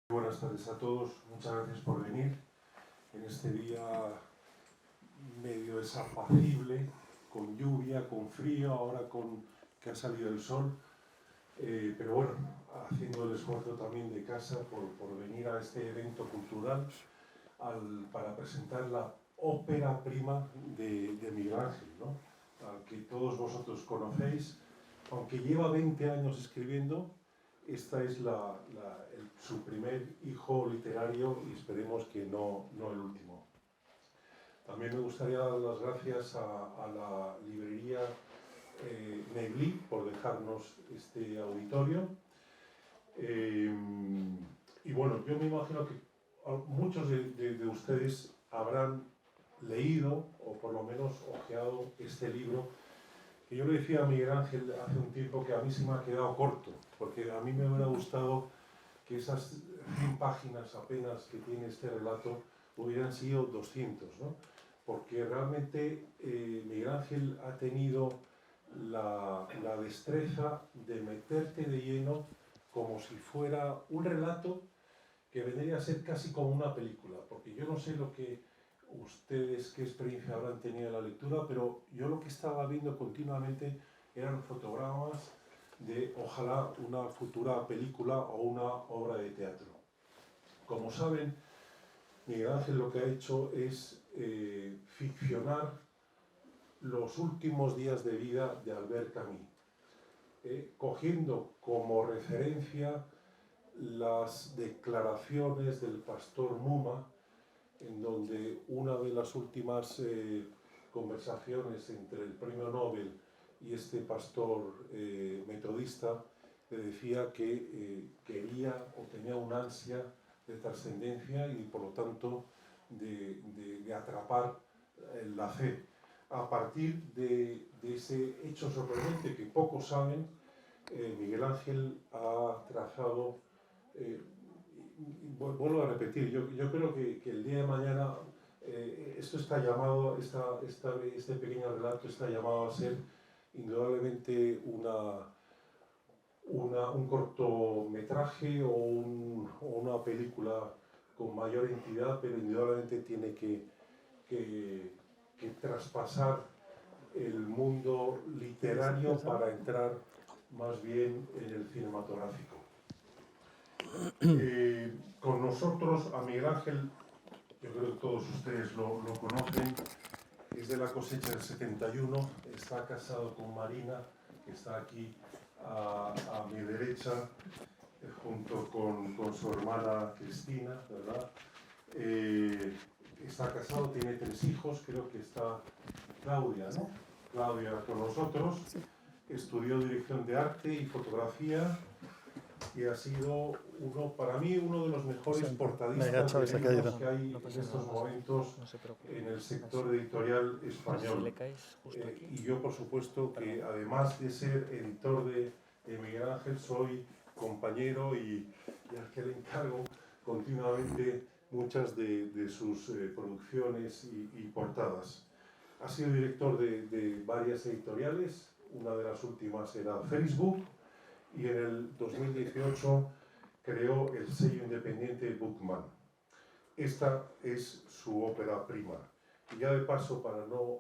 Buenas tardes a todos, muchas gracias por venir en este día medio desapacible, con lluvia, con frío, ahora con que ha salido el sol, pero bueno, haciendo el esfuerzo también de casa por venir a este evento cultural para presentar la ópera prima de Miguel Ángel, ¿no? Al que todos vosotros conocéis, aunque lleva 20 años escribiendo. Esta es su primer hijo literario y esperemos que no el último. También me gustaría dar las gracias a la librería Neglí por dejarnos este auditorio. Y bueno, yo me imagino que muchos de ustedes habrán leído o por lo menos hojeado este libro, que yo le decía a Miguel Ángel hace un tiempo que a mí se me ha quedado corto, porque a mí me hubiera gustado que esas 100 páginas apenas que tiene este relato hubieran sido 200, ¿no? Porque realmente Miguel Ángel ha tenido la destreza de meterte de lleno como si fuera un relato que vendría a ser casi como una película, porque yo no sé lo que ustedes qué experiencia habrán tenido en la lectura, pero yo lo que estaba viendo continuamente eran fotogramas de, ojalá, una futura película o una obra de teatro. Como saben, Miguel Ángel lo que ha hecho es ficcionar los últimos días de vida de Albert Camus, cogiendo como referencia las declaraciones del pastor Muma, en donde una de las últimas conversaciones entre el premio Nobel y este pastor metodista le decía que quería o tenía una ansia de trascendencia y por lo tanto de atrapar la fe. A partir de ese hecho sorprendente que pocos saben, Miguel Ángel ha trazado, vuelvo a repetir, yo creo que el día de mañana esto está llamado, este pequeño relato está llamado a ser indudablemente un cortometraje o una película con mayor entidad, pero indudablemente tiene que traspasar el mundo literario para entrar más bien en el cinematográfico. Con nosotros a Miguel Ángel, yo creo que todos ustedes lo conocen, es de la cosecha del 71, está casado con Marina, que está aquí a mi derecha, junto con su hermana Cristina, ¿verdad? Está casado, tiene 3 hijos, creo que está Claudia, ¿no? Claudia con nosotros, estudió dirección de arte y fotografía y ha sido para mí uno de los mejores portadistas de libros que hay en estos momentos en el sector editorial español. Y yo, por supuesto, que además de ser editor de Miguel Ángel, soy compañero y al que le encargo continuamente muchas de sus producciones y portadas. Ha sido director de varias editoriales, una de las últimas era Facebook, y en el 2018 creó el sello independiente Bookman. Esta es su ópera prima. Y ya de paso, para no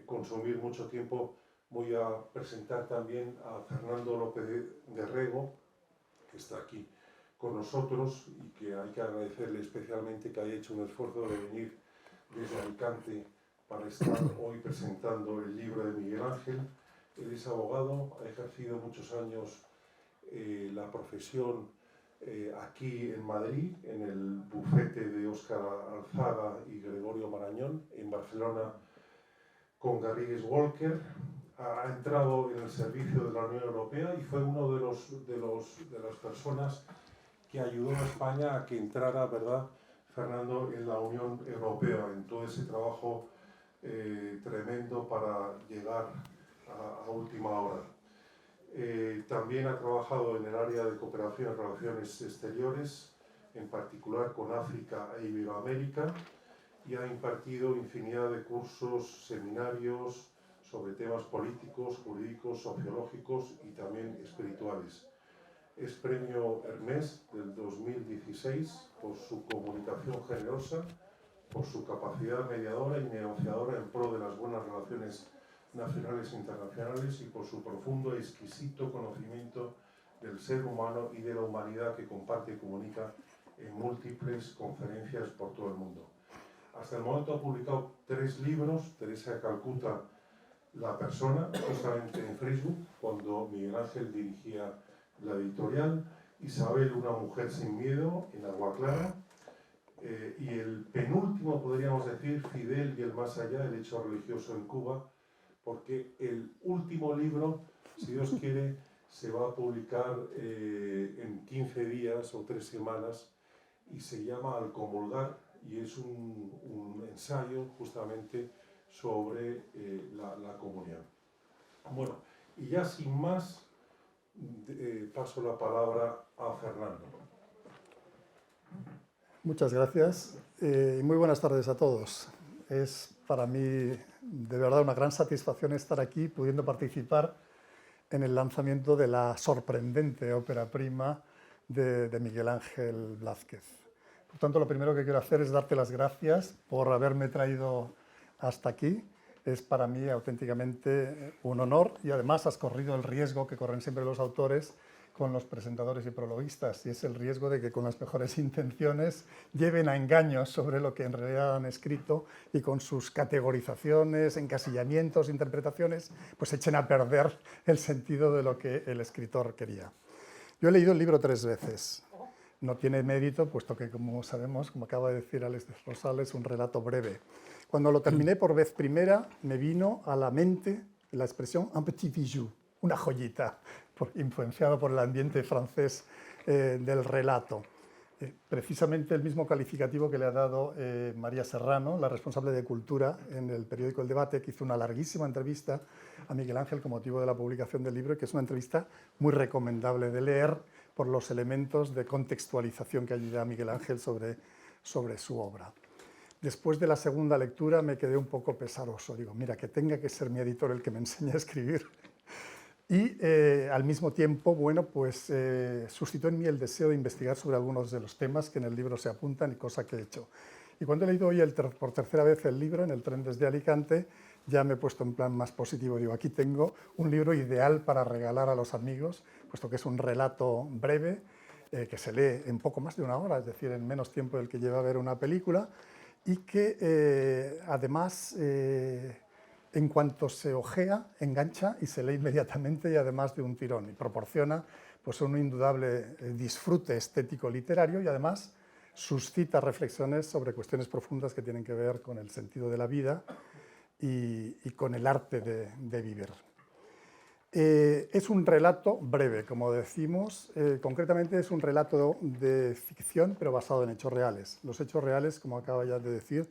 consumir mucho tiempo, voy a presentar también a Fernando López de Rego, que está aquí con nosotros y que hay que agradecerle especialmente que haya hecho un esfuerzo de venir desde Alicante para estar hoy presentando el libro de Miguel Ángel. Él es abogado, ha ejercido muchos años la profesión aquí en Madrid, en el bufete de Óscar Alzaga y Gregorio Marañón, en Barcelona con Garrigues Walker. Ha entrado en el servicio de la Unión Europea y fue uno de las personas que ayudó a España a que entrara, ¿verdad, Fernando, en la Unión Europea, en todo ese trabajo tremendo para llegar a última hora. También ha trabajado en el área de cooperación y relaciones exteriores, en particular con África e Iberoamérica, y ha impartido infinidad de cursos, seminarios sobre temas políticos, jurídicos, sociológicos y también espirituales. Es premio Hermès del 2016 por su comunicación generosa, por su capacidad mediadora y negociadora en pro de las buenas relaciones nacionales e internacionales y por su profundo y exquisito conocimiento del ser humano y de la humanidad que comparte y comunica en múltiples conferencias por todo el mundo. Hasta el momento ha publicado 3 libros: Teresa de Calcuta, La persona, justamente en Facebook, cuando Miguel Ángel dirigía la editorial; Isabel, una mujer sin miedo, en Agua Clara; y el penúltimo, podríamos decir, Fidel y el más allá, el hecho religioso en Cuba, porque el último libro, si Dios quiere, se va a publicar en 15 días o 3 semanas y se llama Al comulgar, y es un ensayo justamente sobre la comunión. Bueno, y ya sin más, paso la palabra a Fernando. Muchas gracias y muy buenas tardes a todos. Es para mí de verdad una gran satisfacción estar aquí pudiendo participar en el lanzamiento de la sorprendente ópera prima de Miguel Ángel Blázquez. Por tanto, lo primero que quiero hacer es darte las gracias por haberme traído hasta aquí. Es para mí auténticamente un honor y además has corrido el riesgo que corren siempre los autores con los presentadores y prologuistas, y es el riesgo de que con las mejores intenciones lleven a engaños sobre lo que en realidad han escrito y con sus categorizaciones, encasillamientos, interpretaciones, pues echen a perder el sentido de lo que el escritor quería. Yo he leído el libro 3 veces. No tiene mérito, puesto que, como sabemos, como acaba de decir Alex Rosales, es un relato breve. Cuando lo terminé por vez primera, me vino a la mente la expresión un petit bijou, una joyita, influenciado por el ambiente francés del relato. Precisamente el mismo calificativo que le ha dado María Serrano, la responsable de Cultura, en el periódico El Debate, que hizo una larguísima entrevista a Miguel Ángel con motivo de la publicación del libro, y que es una entrevista muy recomendable de leer por los elementos de contextualización que ayuda a Miguel Ángel sobre su obra. Después de la segunda lectura me quedé un poco pesaroso. Digo, mira, que tenga que ser mi editor el que me enseñe a escribir. Y al mismo tiempo, bueno, pues suscitó en mí el deseo de investigar sobre algunos de los temas que en el libro se apuntan, y cosa que he hecho. Y cuando he leído hoy por tercera vez el libro, en el tren desde Alicante, ya me he puesto en plan más positivo. Digo, aquí tengo un libro ideal para regalar a los amigos, puesto que es un relato breve, que se lee en poco más de una hora, es decir, en menos tiempo del que lleva a ver una película, y que además, en cuanto se ojea, engancha y se lee inmediatamente, y además de un tirón, y proporciona pues, un indudable disfrute estético literario, y además suscita reflexiones sobre cuestiones profundas que tienen que ver con el sentido de la vida y con el arte de vivir. Es un relato breve, como decimos, concretamente es un relato de ficción, pero basado en hechos reales. Los hechos reales, como acaba ya de decir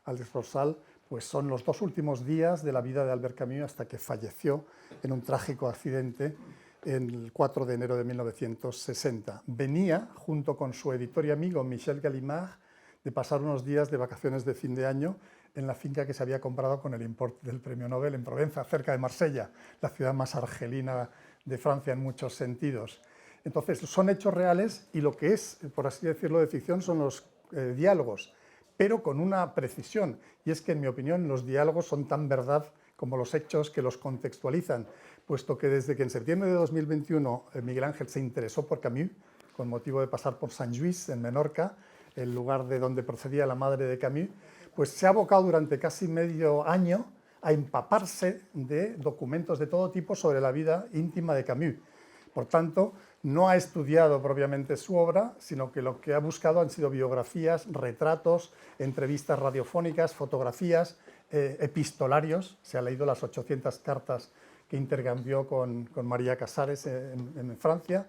Alex Rosal, pues son los 2 últimos días de la vida de Albert Camus hasta que falleció en un trágico accidente el 4 de enero de 1960. Venía, junto con su editor y amigo Michel Gallimard, de pasar unos días de vacaciones de fin de año en la finca que se había comprado con el importe del premio Nobel en Provenza, cerca de Marsella, la ciudad más argelina de Francia en muchos sentidos. Entonces, son hechos reales, y lo que es, por así decirlo, de ficción son los diálogos, pero con una precisión, y es que, en mi opinión, los diálogos son tan verdad como los hechos que los contextualizan, puesto que desde que en septiembre de 2021 Miguel Ángel se interesó por Camus, con motivo de pasar por Sant Lluís, en Menorca, el lugar de donde procedía la madre de Camus, pues se ha abocado durante casi medio año a empaparse de documentos de todo tipo sobre la vida íntima de Camus. Por tanto, no ha estudiado propiamente su obra, sino que lo que ha buscado han sido biografías, retratos, entrevistas radiofónicas, fotografías, epistolarios. Se ha leído las 800 cartas que intercambió con María Casares en Francia,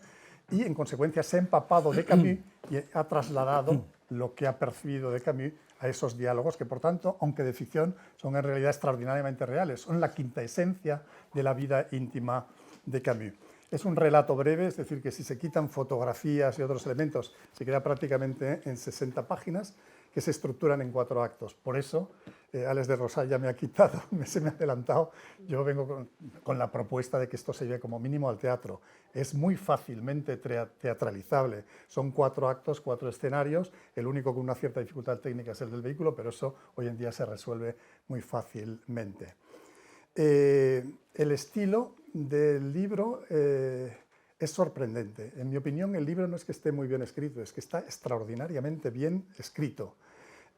y en consecuencia se ha empapado de Camus y ha trasladado lo que ha percibido de Camus a esos diálogos, que por tanto, aunque de ficción, son en realidad extraordinariamente reales, son la quinta esencia de la vida íntima de Camus. Es un relato breve, es decir, que si se quitan fotografías y otros elementos, se queda prácticamente en 60 páginas, que se estructuran en 4 actos. Por eso, Alex de Rosal ya me ha quitado, se me ha adelantado, yo vengo con la propuesta de que esto se lleve como mínimo al teatro. Es muy fácilmente teatralizable, son 4 actos, 4 escenarios, el único con una cierta dificultad técnica es el del vehículo, pero eso hoy en día se resuelve muy fácilmente. El estilo del libro es sorprendente. En mi opinión, el libro no es que esté muy bien escrito, es que está extraordinariamente bien escrito.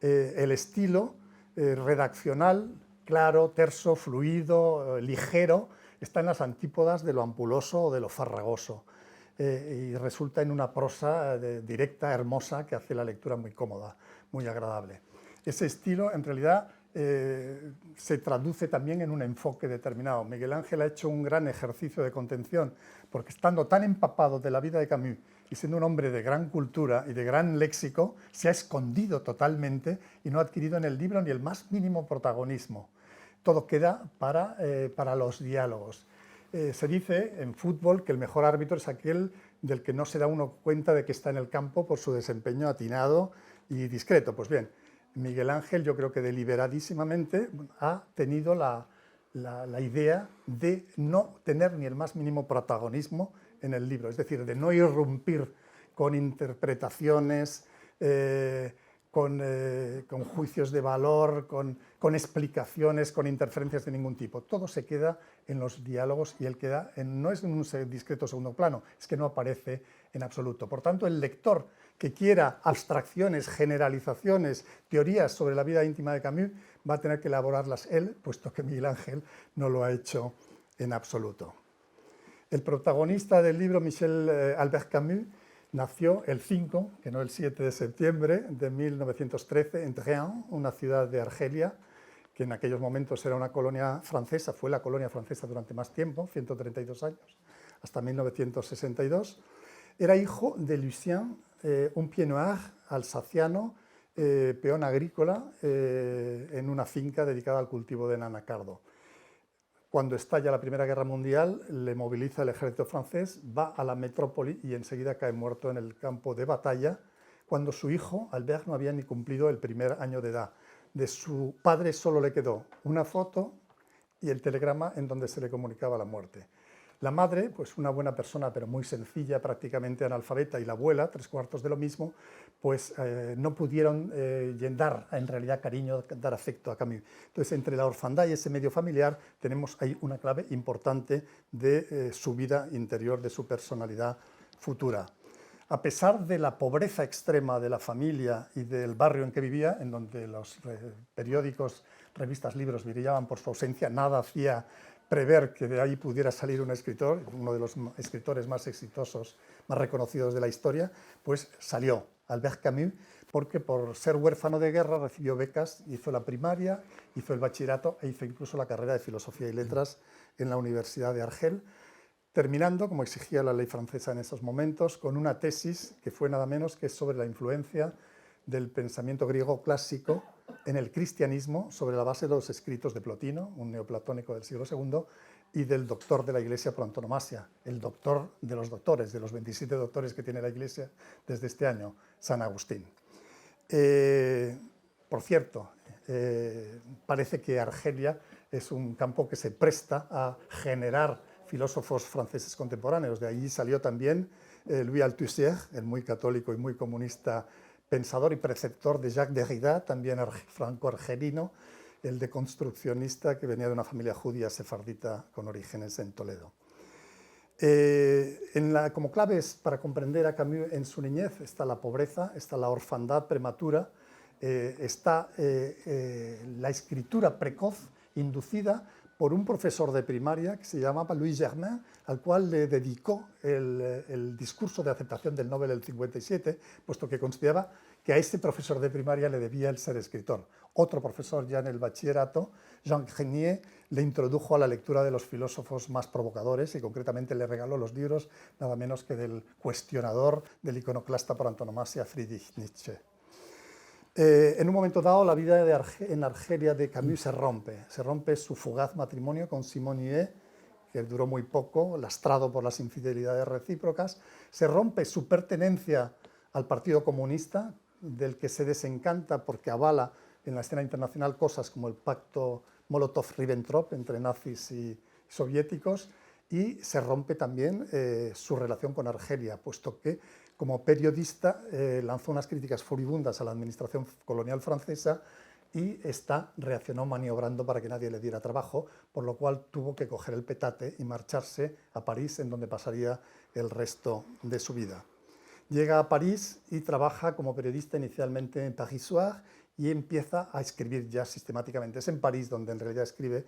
El estilo redaccional, claro, terso, fluido, ligero, está en las antípodas de lo ampuloso o de lo farragoso y resulta en una prosa directa, hermosa, que hace la lectura muy cómoda, muy agradable. Ese estilo, en realidad, se traduce también en un enfoque determinado. Miguel Ángel ha hecho un gran ejercicio de contención, porque estando tan empapado de la vida de Camus y siendo un hombre de gran cultura y de gran léxico, se ha escondido totalmente y no ha adquirido en el libro ni el más mínimo protagonismo. Todo queda para los diálogos. Se dice en fútbol que el mejor árbitro es aquel del que no se da uno cuenta de que está en el campo por su desempeño atinado y discreto. Pues bien, Miguel Ángel, yo creo que deliberadísimamente ha tenido la idea de no tener ni el más mínimo protagonismo en el libro, es decir, de no irrumpir con interpretaciones, con juicios de valor, con explicaciones, con interferencias de ningún tipo. Todo se queda en los diálogos y él queda no es en un discreto segundo plano, es que no aparece en absoluto. Por tanto, el lector que quiera abstracciones, generalizaciones, teorías sobre la vida íntima de Camus, va a tener que elaborarlas él, puesto que Miguel Ángel no lo ha hecho en absoluto. El protagonista del libro, Michel Albert Camus, nació el 5, que no el 7 de septiembre de 1913, en Tréan, una ciudad de Argelia, que en aquellos momentos era una colonia francesa, fue la colonia francesa durante más tiempo, 132 años, hasta 1962. Era hijo de Lucien, un pied noir alsaciano, peón agrícola en una finca dedicada al cultivo del anacardo. Cuando estalla la Primera Guerra Mundial, le moviliza el ejército francés, va a la metrópoli y enseguida cae muerto en el campo de batalla, cuando su hijo, Albert, no había ni cumplido el primer año de edad. De su padre solo le quedó una foto y el telegrama en donde se le comunicaba la muerte. La madre, pues una buena persona, pero muy sencilla, prácticamente analfabeta, y la abuela, 3/4 de lo mismo, pues no pudieron dar en realidad cariño, dar afecto a Camus. Entonces, entre la orfandad y ese medio familiar, tenemos ahí una clave importante de su vida interior, de su personalidad futura. A pesar de la pobreza extrema de la familia y del barrio en que vivía, en donde los periódicos, revistas, libros brillaban por su ausencia, nada hacía prever que de ahí pudiera salir un escritor, uno de los escritores más exitosos, más reconocidos de la historia, pues salió Albert Camus, porque por ser huérfano de guerra recibió becas, hizo la primaria, hizo el bachillerato e hizo incluso la carrera de Filosofía y Letras en la Universidad de Argel, terminando, como exigía la ley francesa en esos momentos, con una tesis que fue nada menos que sobre la influencia del pensamiento griego clásico en el cristianismo sobre la base de los escritos de Plotino, un neoplatónico del siglo II, y del doctor de la Iglesia por antonomasia, el doctor de los doctores, de los 27 doctores que tiene la Iglesia desde este año, San Agustín. Por cierto, parece que Argelia es un campo que se presta a generar filósofos franceses contemporáneos. De allí salió también Louis Althusser, el muy católico y muy comunista pensador y preceptor de Jacques Derrida, también franco-argelino, el deconstruccionista que venía de una familia judía sefardita con orígenes en Toledo. Como claves para comprender a Camus en su niñez está la pobreza, está la orfandad prematura, está la escritura precoz inducida por un profesor de primaria que se llamaba Louis Germain, al cual le dedicó el discurso de aceptación del Nobel del 57, puesto que consideraba que a este profesor de primaria le debía el ser escritor. Otro profesor ya en el bachillerato, Jean Grenier, le introdujo a la lectura de los filósofos más provocadores y concretamente le regaló los libros nada menos que del cuestionador, del iconoclasta por antonomasia, Friedrich Nietzsche. En un momento dado, la vida en Argelia de Camus se rompe su fugaz matrimonio con Simone Huet, que duró muy poco, lastrado por las infidelidades recíprocas, se rompe su pertenencia al Partido Comunista, del que se desencanta porque avala en la escena internacional cosas como el pacto Molotov-Ribbentrop entre nazis y soviéticos, y se rompe también su relación con Argelia, puesto que como periodista lanzó unas críticas furibundas a la administración colonial francesa y esta reaccionó maniobrando para que nadie le diera trabajo, por lo cual tuvo que coger el petate y marcharse a París, en donde pasaría el resto de su vida. Llega a París y trabaja como periodista inicialmente en Paris Soir y empieza a escribir ya sistemáticamente. Es en París donde en realidad escribe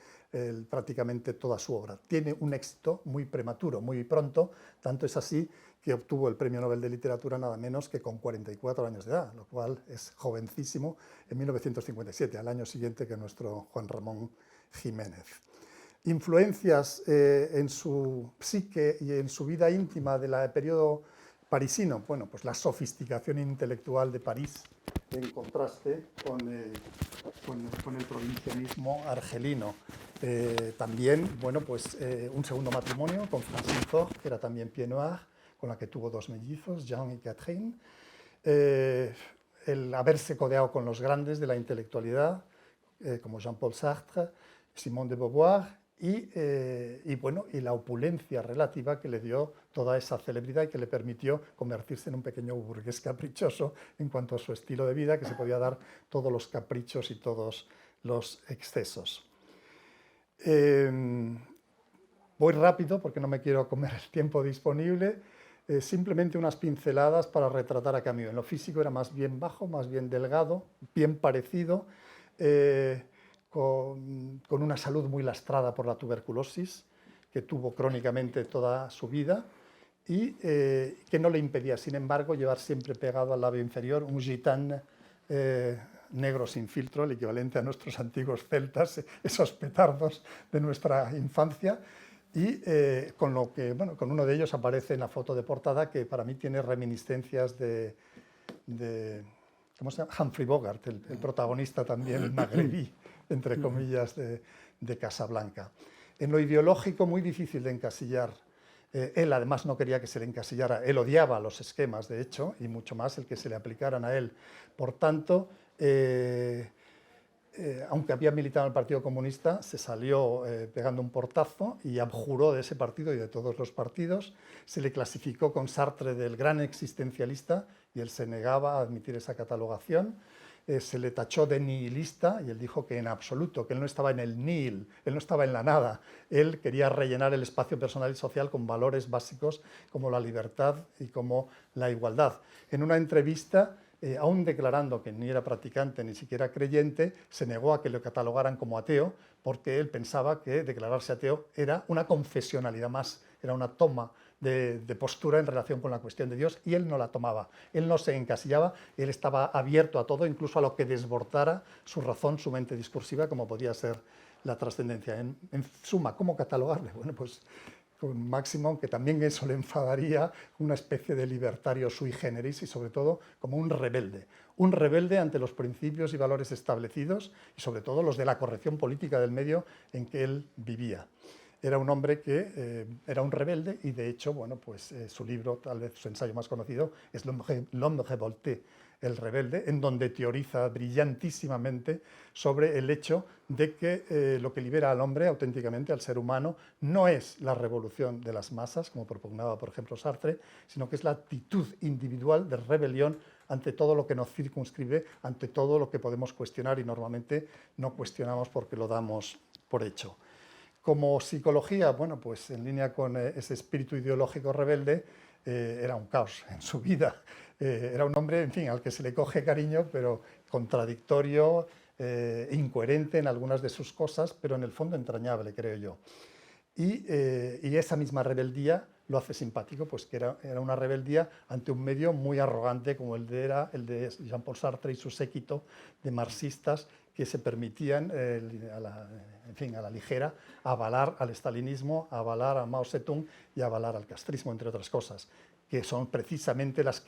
prácticamente toda su obra. Tiene un éxito muy prematuro, muy pronto, tanto es así que obtuvo el Premio Nobel de Literatura nada menos que con 44 años de edad, lo cual es jovencísimo, en 1957, al año siguiente que nuestro Juan Ramón Jiménez. Influencias en su psique y en su vida íntima del periodo parisino, bueno, pues la sofisticación intelectual de París en contraste con el provincianismo argelino. También, bueno, pues un segundo matrimonio con Francine Faure, que era también pied noir, con la que tuvo dos mellizos, Jean y Catherine. El haberse codeado con los grandes de la intelectualidad, como Jean-Paul Sartre, Simone de Beauvoir, y la opulencia relativa que le dio toda esa celebridad y que le permitió convertirse en un pequeño burgués caprichoso en cuanto a su estilo de vida, que se podía dar todos los caprichos y todos los excesos. Voy rápido porque no me quiero comer el tiempo disponible. Simplemente unas pinceladas para retratar a Camus. En lo físico era más bien bajo, más bien delgado, bien parecido, con una salud muy lastrada por la tuberculosis, que tuvo crónicamente toda su vida y que no le impedía, sin embargo, llevar siempre pegado al labio inferior un gitán negro sin filtro, el equivalente a nuestros antiguos celtas, esos petardos de nuestra infancia, y con uno de ellos aparece en la foto de portada, que para mí tiene reminiscencias de ¿cómo se llama? Humphrey Bogart, el protagonista también magrebí, entre comillas, de Casablanca. En lo ideológico, muy difícil de encasillar. Él además no quería que se le encasillara, él odiaba los esquemas, de hecho, y mucho más el que se le aplicaran a él. Por tanto, aunque había militado en el Partido Comunista, se salió pegando un portazo y abjuró de ese partido y de todos los partidos. Se le clasificó con Sartre del gran existencialista y él se negaba a admitir esa catalogación. Se le tachó de nihilista y él dijo que en absoluto, que él no estaba en el nihil, él no estaba en la nada. Él quería rellenar el espacio personal y social con valores básicos como la libertad y como la igualdad. En una entrevista, aún declarando que ni era practicante ni siquiera creyente, se negó a que lo catalogaran como ateo porque él pensaba que declararse ateo era una confesionalidad más, era una toma de postura en relación con la cuestión de Dios, y él no la tomaba, él no se encasillaba, él estaba abierto a todo, incluso a lo que desbordara su razón, su mente discursiva, como podía ser la trascendencia. En suma, ¿cómo catalogarle? Bueno, pues con Máximo, que también eso le enfadaría, una especie de libertario sui generis y sobre todo como un rebelde ante los principios y valores establecidos y sobre todo los de la corrección política del medio en que él vivía. Era un hombre que era un rebelde y de hecho, bueno, pues su libro, tal vez su ensayo más conocido, es L'Homme révolté, el rebelde, en donde teoriza brillantísimamente sobre el hecho de que lo que libera al hombre auténticamente, al ser humano, no es la revolución de las masas, como propugnaba, por ejemplo, Sartre, sino que es la actitud individual de rebelión ante todo lo que nos circunscribe, ante todo lo que podemos cuestionar y normalmente no cuestionamos porque lo damos por hecho. Como psicología, bueno, pues en línea con ese espíritu ideológico rebelde, era un caos en su vida. Era un hombre, en fin, al que se le coge cariño, pero contradictorio, incoherente en algunas de sus cosas, pero en el fondo entrañable, creo yo. Y esa misma rebeldía lo hace simpático, pues que era una rebeldía ante un medio muy arrogante como era el de Jean-Paul Sartre y su séquito de marxistas que se permitían, a la ligera, avalar al estalinismo, avalar a Mao Zedong y avalar al castrismo, entre otras cosas, que son precisamente las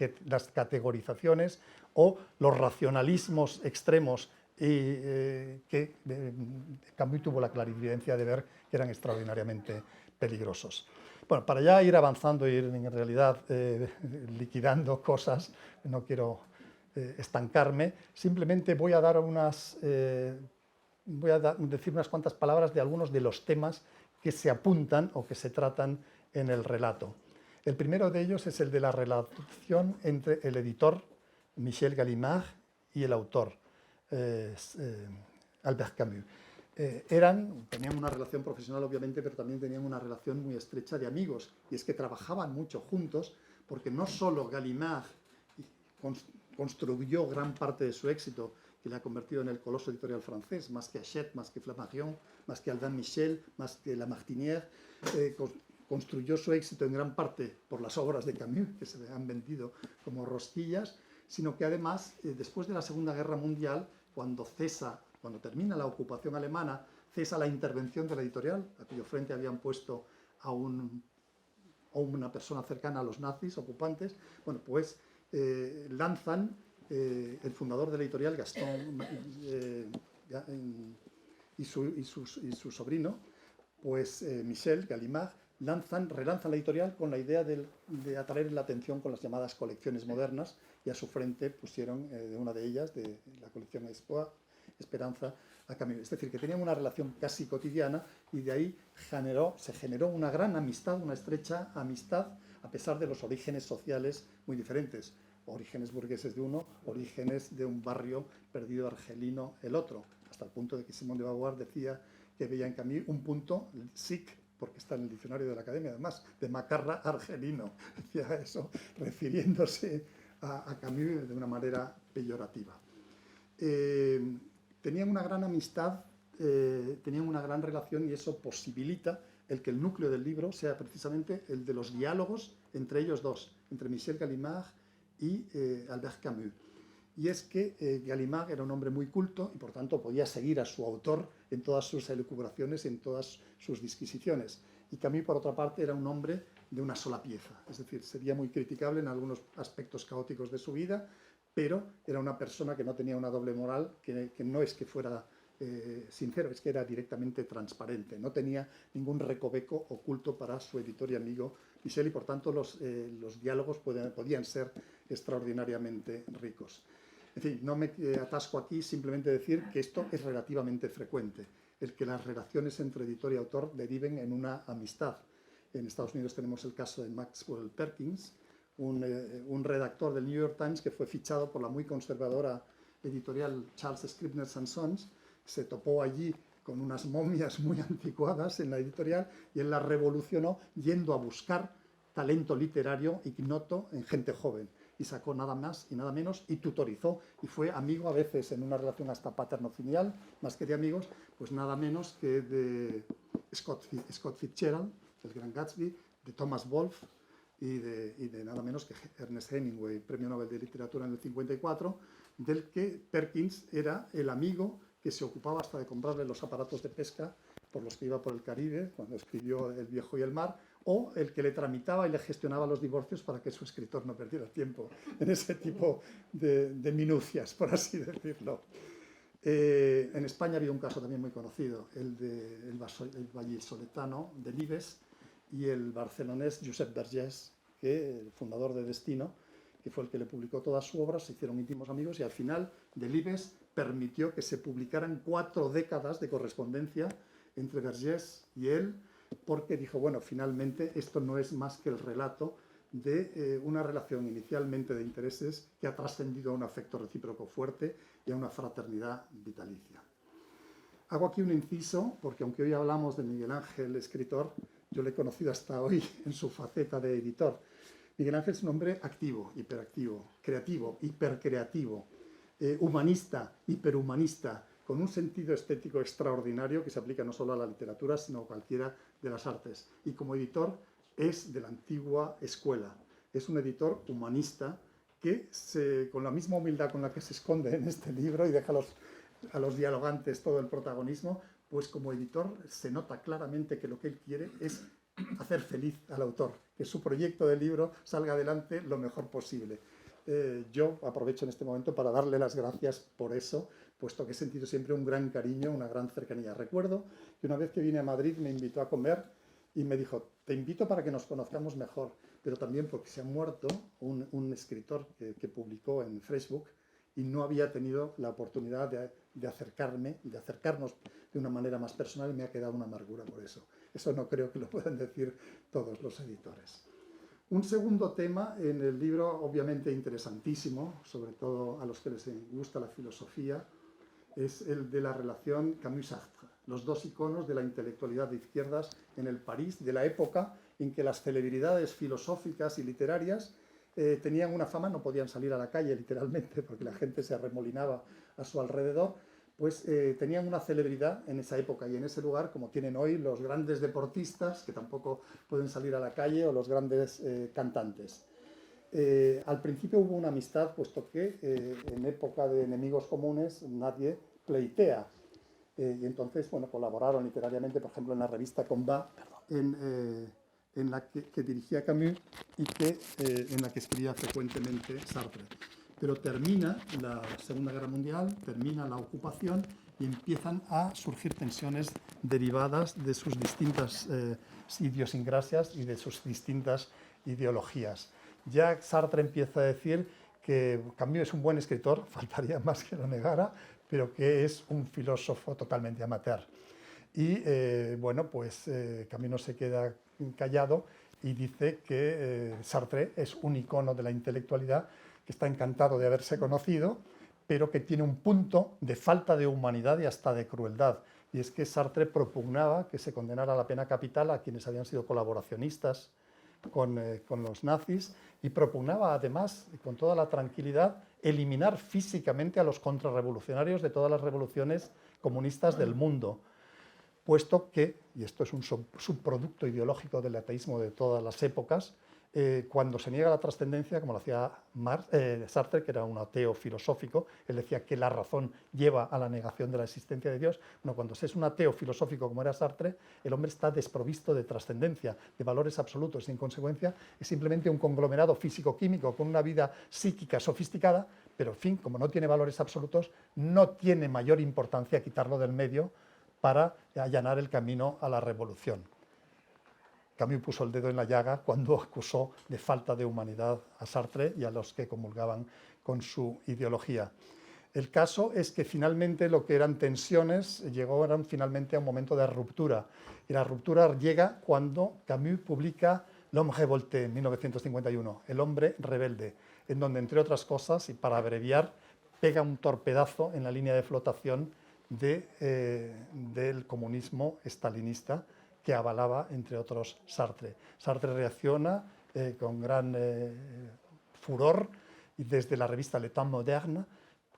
categorizaciones o los racionalismos extremos que Camus tuvo la clarividencia de ver que eran extraordinariamente peligrosos. Bueno, para ya ir avanzando, ir en realidad liquidando cosas, no quiero estancarme. Simplemente voy a dar decir unas cuantas palabras de algunos de los temas que se apuntan o que se tratan en el relato. El primero de ellos es el de la relación entre el editor, Michel Gallimard, y el autor, Albert Camus. Tenían una relación profesional, obviamente, pero también tenían una relación muy estrecha de amigos, y es que trabajaban mucho juntos, porque no solo Gallimard construyó gran parte de su éxito, que le ha convertido en el coloso editorial francés, más que Hachette, más que Flammarion, más que Albin Michel, más que Lamartinière, construyó su éxito en gran parte por las obras de Camus, que se le han vendido como rosquillas, sino que además, después de la Segunda Guerra Mundial, cuando termina la ocupación alemana, cesa la intervención de la editorial, a cuyo frente habían puesto a una persona cercana a los nazis ocupantes. Bueno, pues lanzan el fundador de la editorial, Gaston, y su sobrino, pues Michel Gallimard, relanzan la editorial con la idea de atraer la atención con las llamadas colecciones modernas, y a su frente pusieron una de ellas, de la colección Espoir, Esperanza, a Camus. Es decir, que tenían una relación casi cotidiana, y de ahí se generó una gran amistad, una estrecha amistad, a pesar de los orígenes sociales muy diferentes. Orígenes burgueses de uno, orígenes de un barrio perdido argelino el otro, hasta el punto de que Simone de Beauvoir decía que veía en Camus un punto sic, porque está en el diccionario de la Academia, además, de macarra argelino. Decía eso, refiriéndose a Camus de una manera peyorativa. Tenían una gran amistad, tenían una gran relación, y eso posibilita el que el núcleo del libro sea precisamente el de los diálogos entre ellos dos, entre Michel Gallimard y Albert Camus. Y es que Gallimard era un hombre muy culto y por tanto podía seguir a su autor en todas sus elucubraciones, en todas sus disquisiciones. Y Camus, por otra parte, era un hombre de una sola pieza, es decir, sería muy criticable en algunos aspectos caóticos de su vida, pero era una persona que no tenía una doble moral, que no es que fuera sincero, es que era directamente transparente, no tenía ningún recoveco oculto para su editor y amigo Michel, y por tanto los diálogos podían ser extraordinariamente ricos. En fin, no me atasco aquí, simplemente decir que esto es relativamente frecuente, el que las relaciones entre editor y autor deriven en una amistad. En Estados Unidos tenemos el caso de Maxwell Perkins, un redactor del New York Times que fue fichado por la muy conservadora editorial Charles Scribner & Sons. Se topó allí con unas momias muy anticuadas en la editorial, y él las revolucionó yendo a buscar talento literario ignoto en gente joven, y sacó nada más y nada menos, y tutorizó, y fue amigo a veces en una relación hasta paterno-filial, más que de amigos, pues nada menos que de Scott Fitzgerald, el Gran Gatsby, de Thomas Wolfe, y de nada menos que Ernest Hemingway, premio Nobel de Literatura en el 54, del que Perkins era el amigo que se ocupaba hasta de comprarle los aparatos de pesca por los que iba por el Caribe, cuando escribió El viejo y el mar, o el que le tramitaba y le gestionaba los divorcios para que su escritor no perdiera tiempo en ese tipo de minucias, por así decirlo. En España había un caso también muy conocido, el vallisoletano Delibes y el barcelonés Josep Vergés, que el fundador de Destino, que fue el que le publicó todas sus obras, se hicieron íntimos amigos, y al final Delibes permitió que se publicaran 4 décadas de correspondencia entre Vergés y él, porque dijo, bueno, finalmente esto no es más que el relato de una relación inicialmente de intereses que ha trascendido a un afecto recíproco fuerte y a una fraternidad vitalicia. Hago aquí un inciso, porque aunque hoy hablamos de Miguel Ángel, escritor, yo le he conocido hasta hoy en su faceta de editor. Miguel Ángel es un hombre activo, hiperactivo, creativo, hipercreativo, humanista, hiperhumanista, con un sentido estético extraordinario que se aplica no solo a la literatura, sino a cualquiera de las artes. Y como editor es de la antigua escuela. Es un editor humanista que, con la misma humildad con la que se esconde en este libro y deja a los dialogantes todo el protagonismo, pues como editor se nota claramente que lo que él quiere es hacer feliz al autor, que su proyecto de libro salga adelante lo mejor posible. Yo aprovecho en este momento para darle las gracias por eso, puesto que he sentido siempre un gran cariño, una gran cercanía. Recuerdo que una vez que vine a Madrid me invitó a comer y me dijo, te invito para que nos conozcamos mejor, pero también porque se ha muerto un escritor que publicó en Facebook, y no había tenido la oportunidad de acercarnos de una manera más personal, y me ha quedado una amargura por eso. Eso no creo que lo puedan decir todos los editores. Un segundo tema en el libro, obviamente interesantísimo, sobre todo a los que les gusta la filosofía, es el de la relación Camus-Sartre, los dos iconos de la intelectualidad de izquierdas en el París de la época en que las celebridades filosóficas y literarias tenían una fama, no podían salir a la calle literalmente porque la gente se arremolinaba a su alrededor, pues tenían una celebridad en esa época y en ese lugar, como tienen hoy los grandes deportistas, que tampoco pueden salir a la calle, o los grandes cantantes. Al principio hubo una amistad, puesto que en época de enemigos comunes nadie pleitea. Y entonces, bueno, colaboraron literariamente, por ejemplo, en la revista Combat, en la que dirigía Camus y en la que escribía frecuentemente Sartre. Pero termina la Segunda Guerra Mundial, termina la ocupación y empiezan a surgir tensiones derivadas de sus distintas idiosincrasias y de sus distintas ideologías. Ya Sartre empieza a decir que Camus es un buen escritor, faltaría más que lo negara, pero que es un filósofo totalmente amateur. Y bueno, pues Camus no se queda callado y dice que Sartre es un icono de la intelectualidad, que está encantado de haberse conocido, pero que tiene un punto de falta de humanidad y hasta de crueldad. Y es que Sartre propugnaba que se condenara a la pena capital a quienes habían sido colaboracionistas con los nazis, y propugnaba además, con toda la tranquilidad, eliminar físicamente a los contrarrevolucionarios de todas las revoluciones comunistas del mundo, puesto que, y esto es un subproducto ideológico del ateísmo de todas las épocas, cuando se niega la trascendencia, como lo hacía Sartre, que era un ateo filosófico, él decía que la razón lleva a la negación de la existencia de Dios. Bueno, cuando se es un ateo filosófico como era Sartre, el hombre está desprovisto de trascendencia, de valores absolutos, y en consecuencia es simplemente un conglomerado físico-químico con una vida psíquica sofisticada, pero en fin, como no tiene valores absolutos, no tiene mayor importancia quitarlo del medio para allanar el camino a la revolución. Camus puso el dedo en la llaga cuando acusó de falta de humanidad a Sartre y a los que comulgaban con su ideología. El caso es que finalmente lo que eran tensiones llegaron finalmente a un momento de ruptura. Y la ruptura llega cuando Camus publica L'Homme Révolté en 1951, El hombre rebelde, en donde, entre otras cosas, y para abreviar, pega un torpedazo en la línea de flotación del comunismo estalinista, que avalaba, entre otros, Sartre. Sartre reacciona con gran furor, y desde la revista Le Temps Moderne,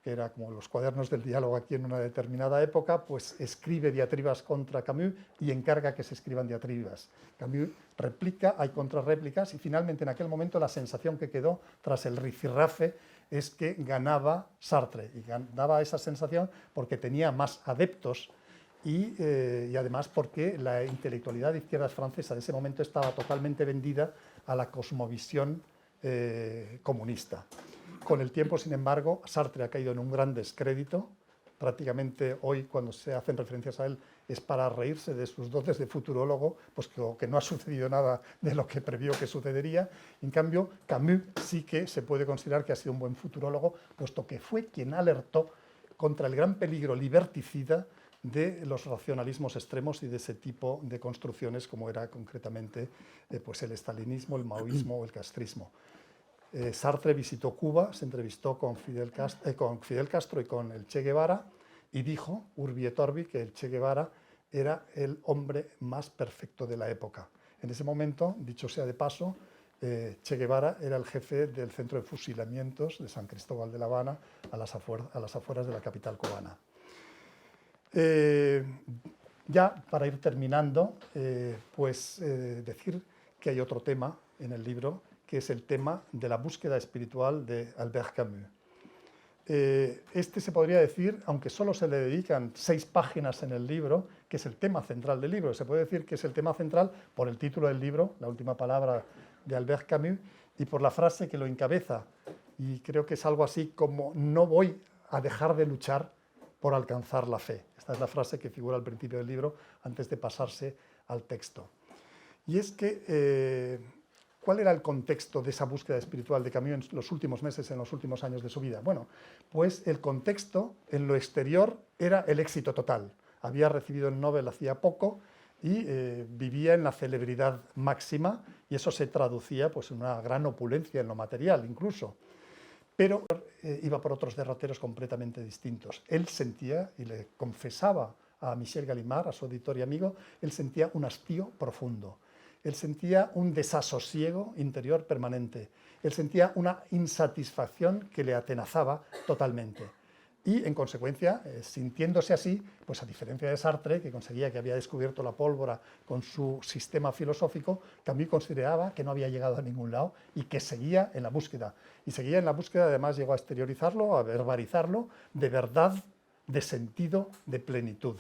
que era como los cuadernos del diálogo aquí en una determinada época, pues escribe diatribas contra Camus y encarga que se escriban diatribas. Camus replica, hay contrarréplicas, y finalmente en aquel momento la sensación que quedó tras el rifirrafe es que ganaba Sartre, y ganaba esa sensación porque tenía más adeptos y además porque la intelectualidad de izquierdas francesa de ese momento estaba totalmente vendida a la cosmovisión comunista. Con el tiempo, sin embargo, Sartre ha caído en un gran descrédito. Prácticamente hoy, cuando se hacen referencias a él, es para reírse de sus dotes de futurólogo, pues que no ha sucedido nada de lo que previó que sucedería. En cambio, Camus sí que se puede considerar que ha sido un buen futurólogo, puesto que fue quien alertó contra el gran peligro liberticida de los racionalismos extremos y de ese tipo de construcciones, como era concretamente pues el estalinismo, el maoísmo o el castrismo. Sartre visitó Cuba, se entrevistó con Fidel Castro y con el Che Guevara, y dijo, urbi et orbi, que el Che Guevara era el hombre más perfecto de la época. En ese momento, dicho sea de paso, Che Guevara era el jefe del centro de fusilamientos de San Cristóbal de La Habana, a las afueras de la capital cubana. Ya para ir terminando, decir que hay otro tema en el libro, que es el tema de la búsqueda espiritual de Albert Camus. Este se podría decir, aunque solo se le dedican 6 páginas en el libro, que es el tema central del libro. Se puede decir que es el tema central por el título del libro, La última palabra de Albert Camus, y por la frase que lo encabeza. Y creo que es algo así como: no voy a dejar de luchar por alcanzar la fe. Esta es la frase que figura al principio del libro, antes de pasarse al texto. Y es que ¿Cuál era el contexto de esa búsqueda espiritual de Camus en los últimos meses, en los últimos años de su vida? Bueno, pues el contexto en lo exterior era el éxito total. Había recibido el Nobel hacía poco y vivía en la celebridad máxima, y eso se traducía pues, en una gran opulencia en lo material incluso. Pero iba por otros derroteros completamente distintos. Él sentía, y le confesaba a Michel Gallimard, a su editor y amigo, él sentía un hastío profundo. Él sentía un desasosiego interior permanente. Él sentía una insatisfacción que le atenazaba totalmente. Y, en consecuencia, sintiéndose así, pues a diferencia de Sartre, que conseguía que había descubierto la pólvora con su sistema filosófico, Camus consideraba que no había llegado a ningún lado y que seguía en la búsqueda. Y seguía en la búsqueda, además llegó a exteriorizarlo, a verbalizarlo, de verdad, de sentido, de plenitud.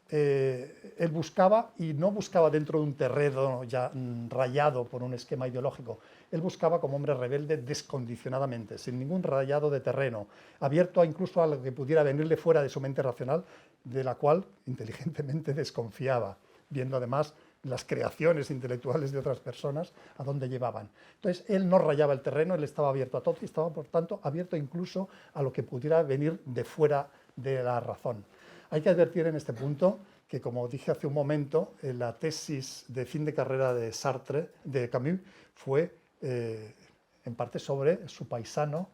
Él buscaba, y no buscaba dentro de un terreno ya rayado por un esquema ideológico, él buscaba como hombre rebelde descondicionadamente, sin ningún rayado de terreno, abierto incluso a lo que pudiera venirle fuera de su mente racional, de la cual inteligentemente desconfiaba, viendo además las creaciones intelectuales de otras personas a dónde llevaban. Entonces, él no rayaba el terreno, él estaba abierto a todo y estaba, por tanto, abierto incluso a lo que pudiera venir de fuera de la razón. Hay que advertir en este punto que, como dije hace un momento, la tesis de fin de carrera de Sartre, de Camus, fue en parte sobre su paisano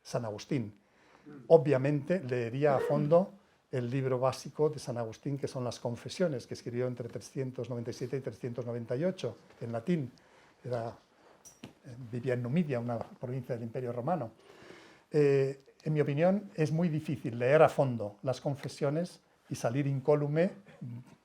San Agustín. Obviamente leería a fondo el libro básico de San Agustín, que son las Confesiones, que escribió entre 397 y 398 en latín. Vivía en Numidia, una provincia del Imperio Romano. En mi opinión, es muy difícil leer a fondo las Confesiones y salir incólume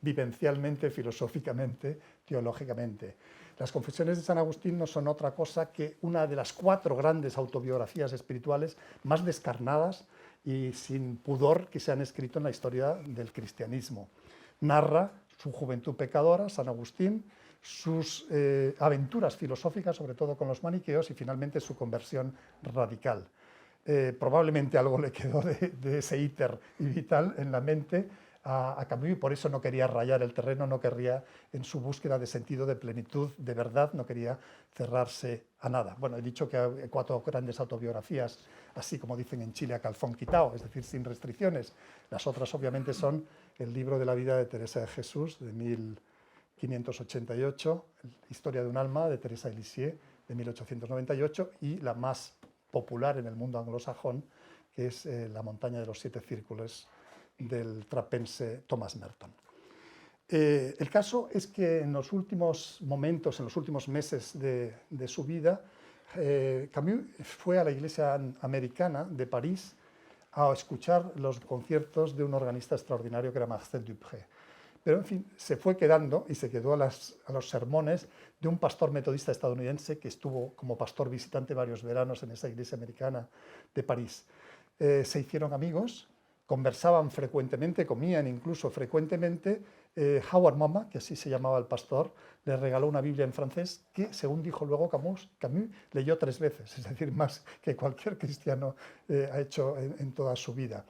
vivencialmente, filosóficamente, teológicamente. Las Confesiones de San Agustín no son otra cosa que una de las 4 grandes autobiografías espirituales más descarnadas y sin pudor que se han escrito en la historia del cristianismo. Narra su juventud pecadora, San Agustín, sus aventuras filosóficas, sobre todo con los maniqueos, y finalmente su conversión radical. Probablemente algo le quedó de ese íter y vital en la mente a Camus, y por eso no quería rayar el terreno, no quería, en su búsqueda de sentido, de plenitud, de verdad, no quería cerrarse a nada. Bueno, he dicho que hay 4 grandes autobiografías, así como dicen en Chile, a calzón quitado, es decir, sin restricciones. Las otras, obviamente, son el libro de la vida de Teresa de Jesús, de 1588, Historia de un alma, de Teresa de Lisieux, de 1898, y la más popular en el mundo anglosajón, que es La montaña de los 7 círculos, del trapense Thomas Merton. El caso es que en los últimos momentos, en los últimos meses de su vida, Camus fue a la iglesia americana de París a escuchar los conciertos de un organista extraordinario que era Marcel Dupré. Pero, en fin, se fue quedando y se quedó a los sermones de un pastor metodista estadounidense que estuvo como pastor visitante varios veranos en esa iglesia americana de París. Se hicieron amigos, conversaban frecuentemente, comían incluso frecuentemente. Howard Moma, que así se llamaba el pastor, le regaló una Biblia en francés que, según dijo luego Camus, leyó 3 veces, es decir, más que cualquier cristiano ha hecho en toda su vida.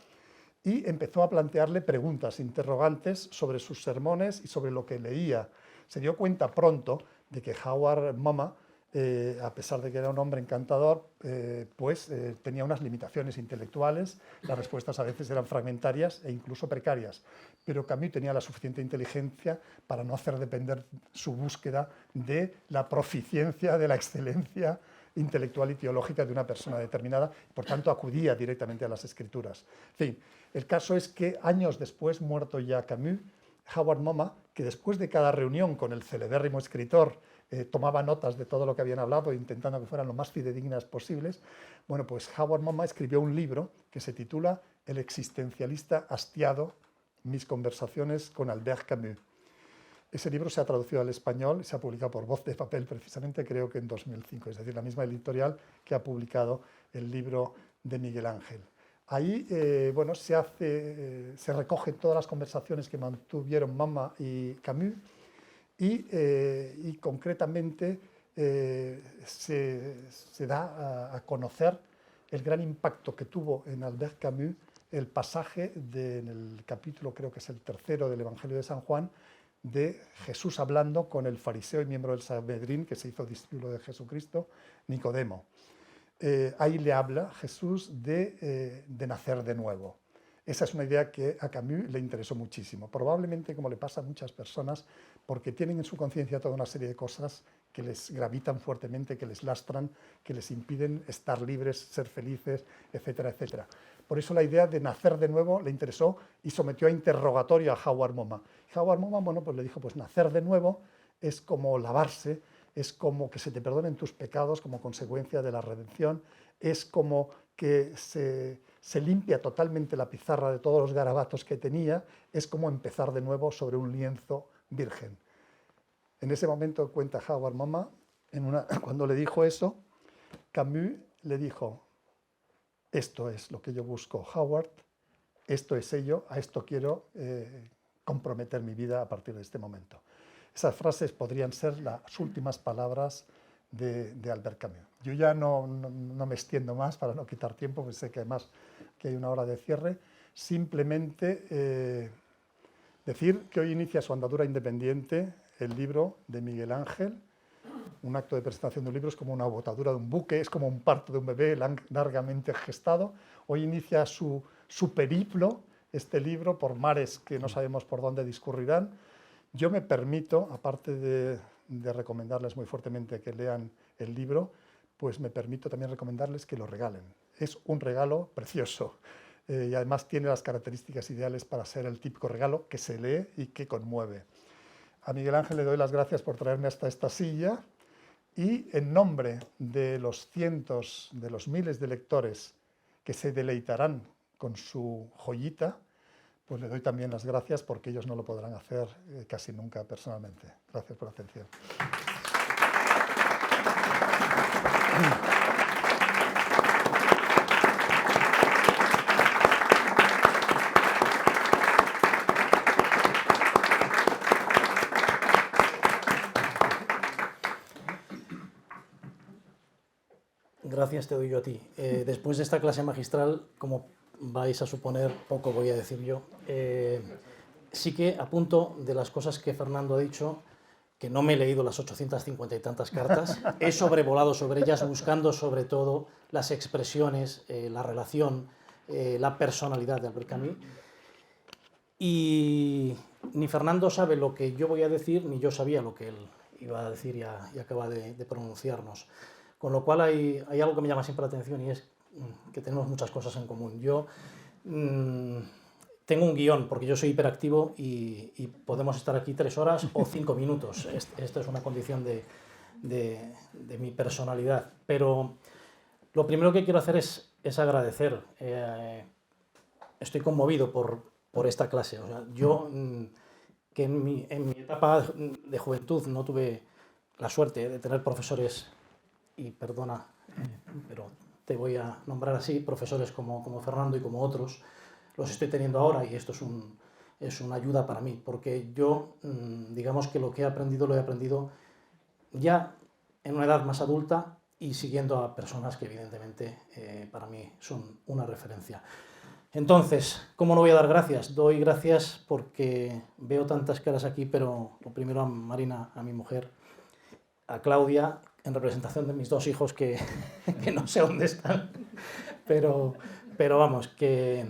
Y empezó a plantearle preguntas, interrogantes sobre sus sermones y sobre lo que leía. Se dio cuenta pronto de que Howard Moma, a pesar de que era un hombre encantador, tenía unas limitaciones intelectuales, las respuestas a veces eran fragmentarias e incluso precarias, pero Camus tenía la suficiente inteligencia para no hacer depender su búsqueda de la proficiencia, de la excelencia intelectual y teológica de una persona determinada, por tanto acudía directamente a las escrituras. En fin, el caso es que años después, muerto ya Camus, Howard Moma, que después de cada reunión con el celebérrimo escritor tomaba notas de todo lo que habían hablado, intentando que fueran lo más fidedignas posibles, bueno, pues Howard Moma escribió un libro que se titula El existencialista hastiado, mis conversaciones con Albert Camus. Ese libro se ha traducido al español y se ha publicado por Voz de Papel, precisamente creo que en 2005, es decir, la misma editorial que ha publicado el libro de Miguel Ángel. Ahí se recogen todas las conversaciones que mantuvieron Moma y Camus y concretamente se da a conocer el gran impacto que tuvo en Albert Camus el pasaje en el capítulo, creo que es el 3º del Evangelio de San Juan, de Jesús hablando con el fariseo y miembro del Sanedrín, que se hizo discípulo de Jesucristo, Nicodemo. Ahí le habla Jesús de nacer de nuevo. Esa es una idea que a Camus le interesó muchísimo, probablemente como le pasa a muchas personas, porque tienen en su conciencia toda una serie de cosas que les gravitan fuertemente, que les lastran, que les impiden estar libres, ser felices, etcétera, etcétera. Por eso la idea de nacer de nuevo le interesó y sometió a interrogatorio a Howard Moma. Howard Moma, bueno, pues le dijo, pues nacer de nuevo es como lavarse, es como que se te perdonen tus pecados como consecuencia de la redención, es como que se limpia totalmente la pizarra de todos los garabatos que tenía, es como empezar de nuevo sobre un lienzo virgen. En ese momento, cuenta Howard Moma, cuando le dijo eso, Camus le dijo, esto es lo que yo busco, Howard, esto es ello, a esto quiero comprometer mi vida a partir de este momento. Esas frases podrían ser las últimas palabras de Albert Camus. Yo ya no me extiendo más para no quitar tiempo, porque sé que además que hay una hora de cierre. Simplemente decir que hoy inicia su andadura independiente el libro de Miguel Ángel. Un acto de presentación de un libro es como una botadura de un buque, es como un parto de un bebé largamente gestado. Hoy inicia su periplo, este libro, por mares que no sabemos por dónde discurrirán. Yo me permito, aparte de recomendarles muy fuertemente que lean el libro, pues me permito también recomendarles que lo regalen. Es un regalo precioso y además tiene las características ideales para ser el típico regalo que se lee y que conmueve. A Miguel Ángel le doy las gracias por traerme hasta esta silla y en nombre de los cientos, de los miles de lectores que se deleitarán con su joyita, pues le doy también las gracias porque ellos no lo podrán hacer casi nunca personalmente. Gracias por la atención. Gracias te doy yo a ti. Después de esta clase magistral, como vais a suponer, poco voy a decir yo. Sí que apunto de las cosas que Fernando ha dicho, que no me he leído las 850 y tantas cartas, he sobrevolado sobre ellas buscando sobre todo las expresiones, la relación, la personalidad de Albert Camus. Y ni Fernando sabe lo que yo voy a decir, ni yo sabía lo que él iba a decir y acaba de pronunciarnos. Con lo cual hay algo que me llama siempre la atención y es que tenemos muchas cosas en común. Yo tengo un guión porque yo soy hiperactivo y podemos estar aquí 3 horas o 5 minutos. Esto es una condición de mi personalidad. Pero lo primero que quiero hacer es agradecer. Estoy conmovido por esta clase. O sea, yo, que en mi etapa de juventud no tuve la suerte de tener profesores, y perdona, pero te voy a nombrar así, profesores como Fernando y como otros, los estoy teniendo ahora y esto es una ayuda para mí, porque yo, digamos que lo que he aprendido lo he aprendido ya en una edad más adulta y siguiendo a personas que evidentemente para mí son una referencia. Entonces, ¿cómo no voy a dar gracias? Doy gracias porque veo tantas caras aquí, pero lo primero a Marina, a mi mujer, a Claudia, en representación de mis 2 hijos que no sé dónde están, pero vamos, que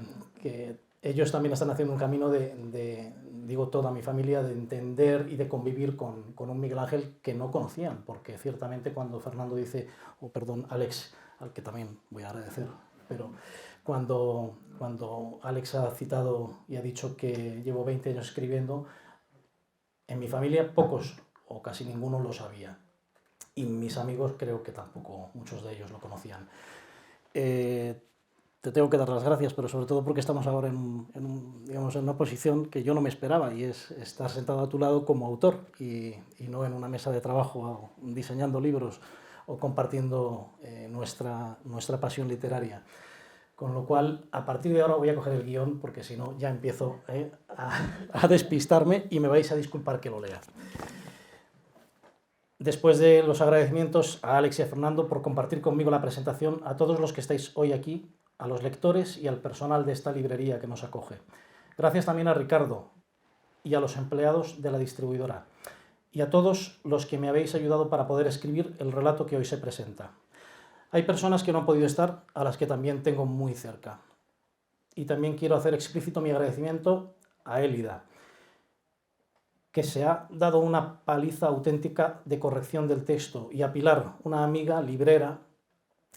ellos también están haciendo un camino digo, toda mi familia, de entender y de convivir con un Miguel Ángel que no conocían, porque ciertamente cuando Fernando dice, Alex, al que también voy a agradecer, pero cuando Alex ha citado y ha dicho que llevo 20 años escribiendo, en mi familia pocos o casi ninguno lo sabía. Y mis amigos creo que tampoco, muchos de ellos lo conocían. Te tengo que dar las gracias, pero sobre todo porque estamos ahora digamos, en una posición que yo no me esperaba, y es estar sentado a tu lado como autor y no en una mesa de trabajo diseñando libros o compartiendo nuestra pasión literaria. Con lo cual, a partir de ahora voy a coger el guión, porque si no ya empiezo a despistarme y me vais a disculpar que lo lea. Después de los agradecimientos a Alex y a Fernando por compartir conmigo la presentación, a todos los que estáis hoy aquí, a los lectores y al personal de esta librería que nos acoge. Gracias también a Ricardo, y a los empleados de la distribuidora, y a todos los que me habéis ayudado para poder escribir el relato que hoy se presenta. Hay personas que no han podido estar, a las que también tengo muy cerca. Y también quiero hacer explícito mi agradecimiento a Élida, que se ha dado una paliza auténtica de corrección del texto, y a Pilar, una amiga librera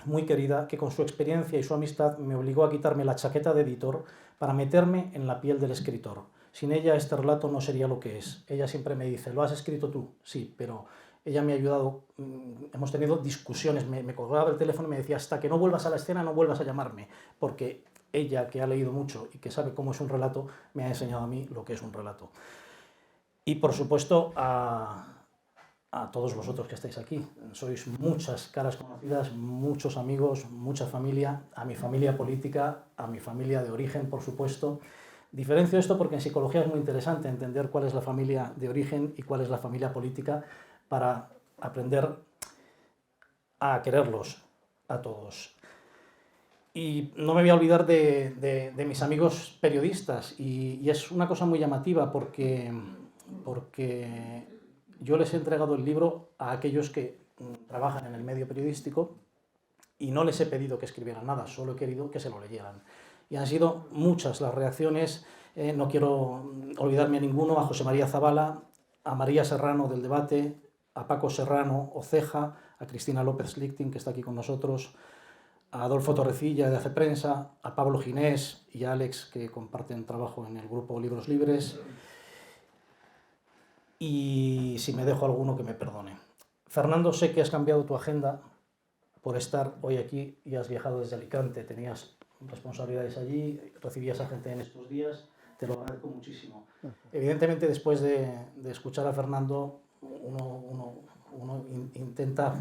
muy querida, que con su experiencia y su amistad me obligó a quitarme la chaqueta de editor para meterme en la piel del escritor. Sin ella este relato no sería lo que es. Ella siempre me dice, ¿lo has escrito tú? Sí, pero ella me ha ayudado, hemos tenido discusiones, me colgaba el teléfono y me decía, hasta que no vuelvas a la escena no vuelvas a llamarme, porque ella, que ha leído mucho y que sabe cómo es un relato, me ha enseñado a mí lo que es un relato. Y por supuesto a todos vosotros que estáis aquí. Sois muchas caras conocidas, muchos amigos, mucha familia, a mi familia política, a mi familia de origen, por supuesto. Diferencio esto porque en psicología es muy interesante entender cuál es la familia de origen y cuál es la familia política para aprender a quererlos a todos. Y no me voy a olvidar de mis amigos periodistas, y es una cosa muy llamativa porque yo les he entregado el libro a aquellos que trabajan en el medio periodístico y no les he pedido que escribieran nada, solo he querido que se lo leyeran. Y han sido muchas las reacciones, no quiero olvidarme a ninguno, a José María Zabala, a María Serrano del Debate, a Paco Serrano Oceja, a Cristina López Lichting, que está aquí con nosotros, a Adolfo Torrecilla de Hace Prensa, a Pablo Ginés y a Alex, que comparten trabajo en el grupo Libros Libres. Y si me dejo alguno, que me perdone. Fernando, sé que has cambiado tu agenda por estar hoy aquí y has viajado desde Alicante, tenías responsabilidades allí, recibías a gente en estos días, te lo agradezco muchísimo. Evidentemente, después de escuchar a Fernando, uno intenta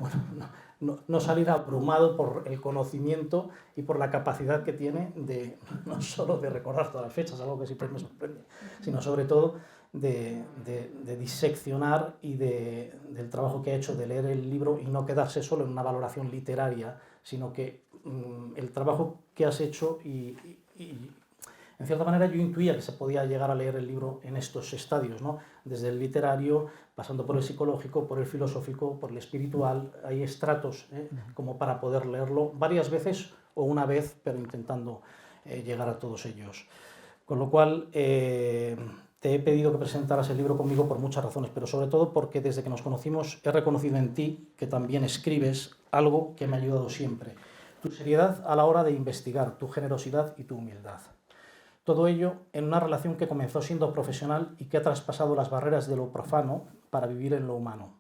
no salir abrumado por el conocimiento y por la capacidad que tiene de no solo de recordar todas las fechas, algo que siempre me sorprende, sino sobre todo de diseccionar y del trabajo que ha hecho de leer el libro y no quedarse solo en una valoración literaria, sino que el trabajo que has hecho y en cierta manera yo intuía que se podía llegar a leer el libro en estos estadios, ¿no? Desde el literario, pasando por el psicológico, por el filosófico, por el espiritual. Hay estratos como para poder leerlo varias veces o una vez, pero intentando llegar a todos ellos. Con lo cual, te he pedido que presentaras el libro conmigo por muchas razones, pero sobre todo porque desde que nos conocimos he reconocido en ti que también escribes algo que me ha ayudado siempre. Tu seriedad a la hora de investigar, tu generosidad y tu humildad. Todo ello en una relación que comenzó siendo profesional y que ha traspasado las barreras de lo profano para vivir en lo humano.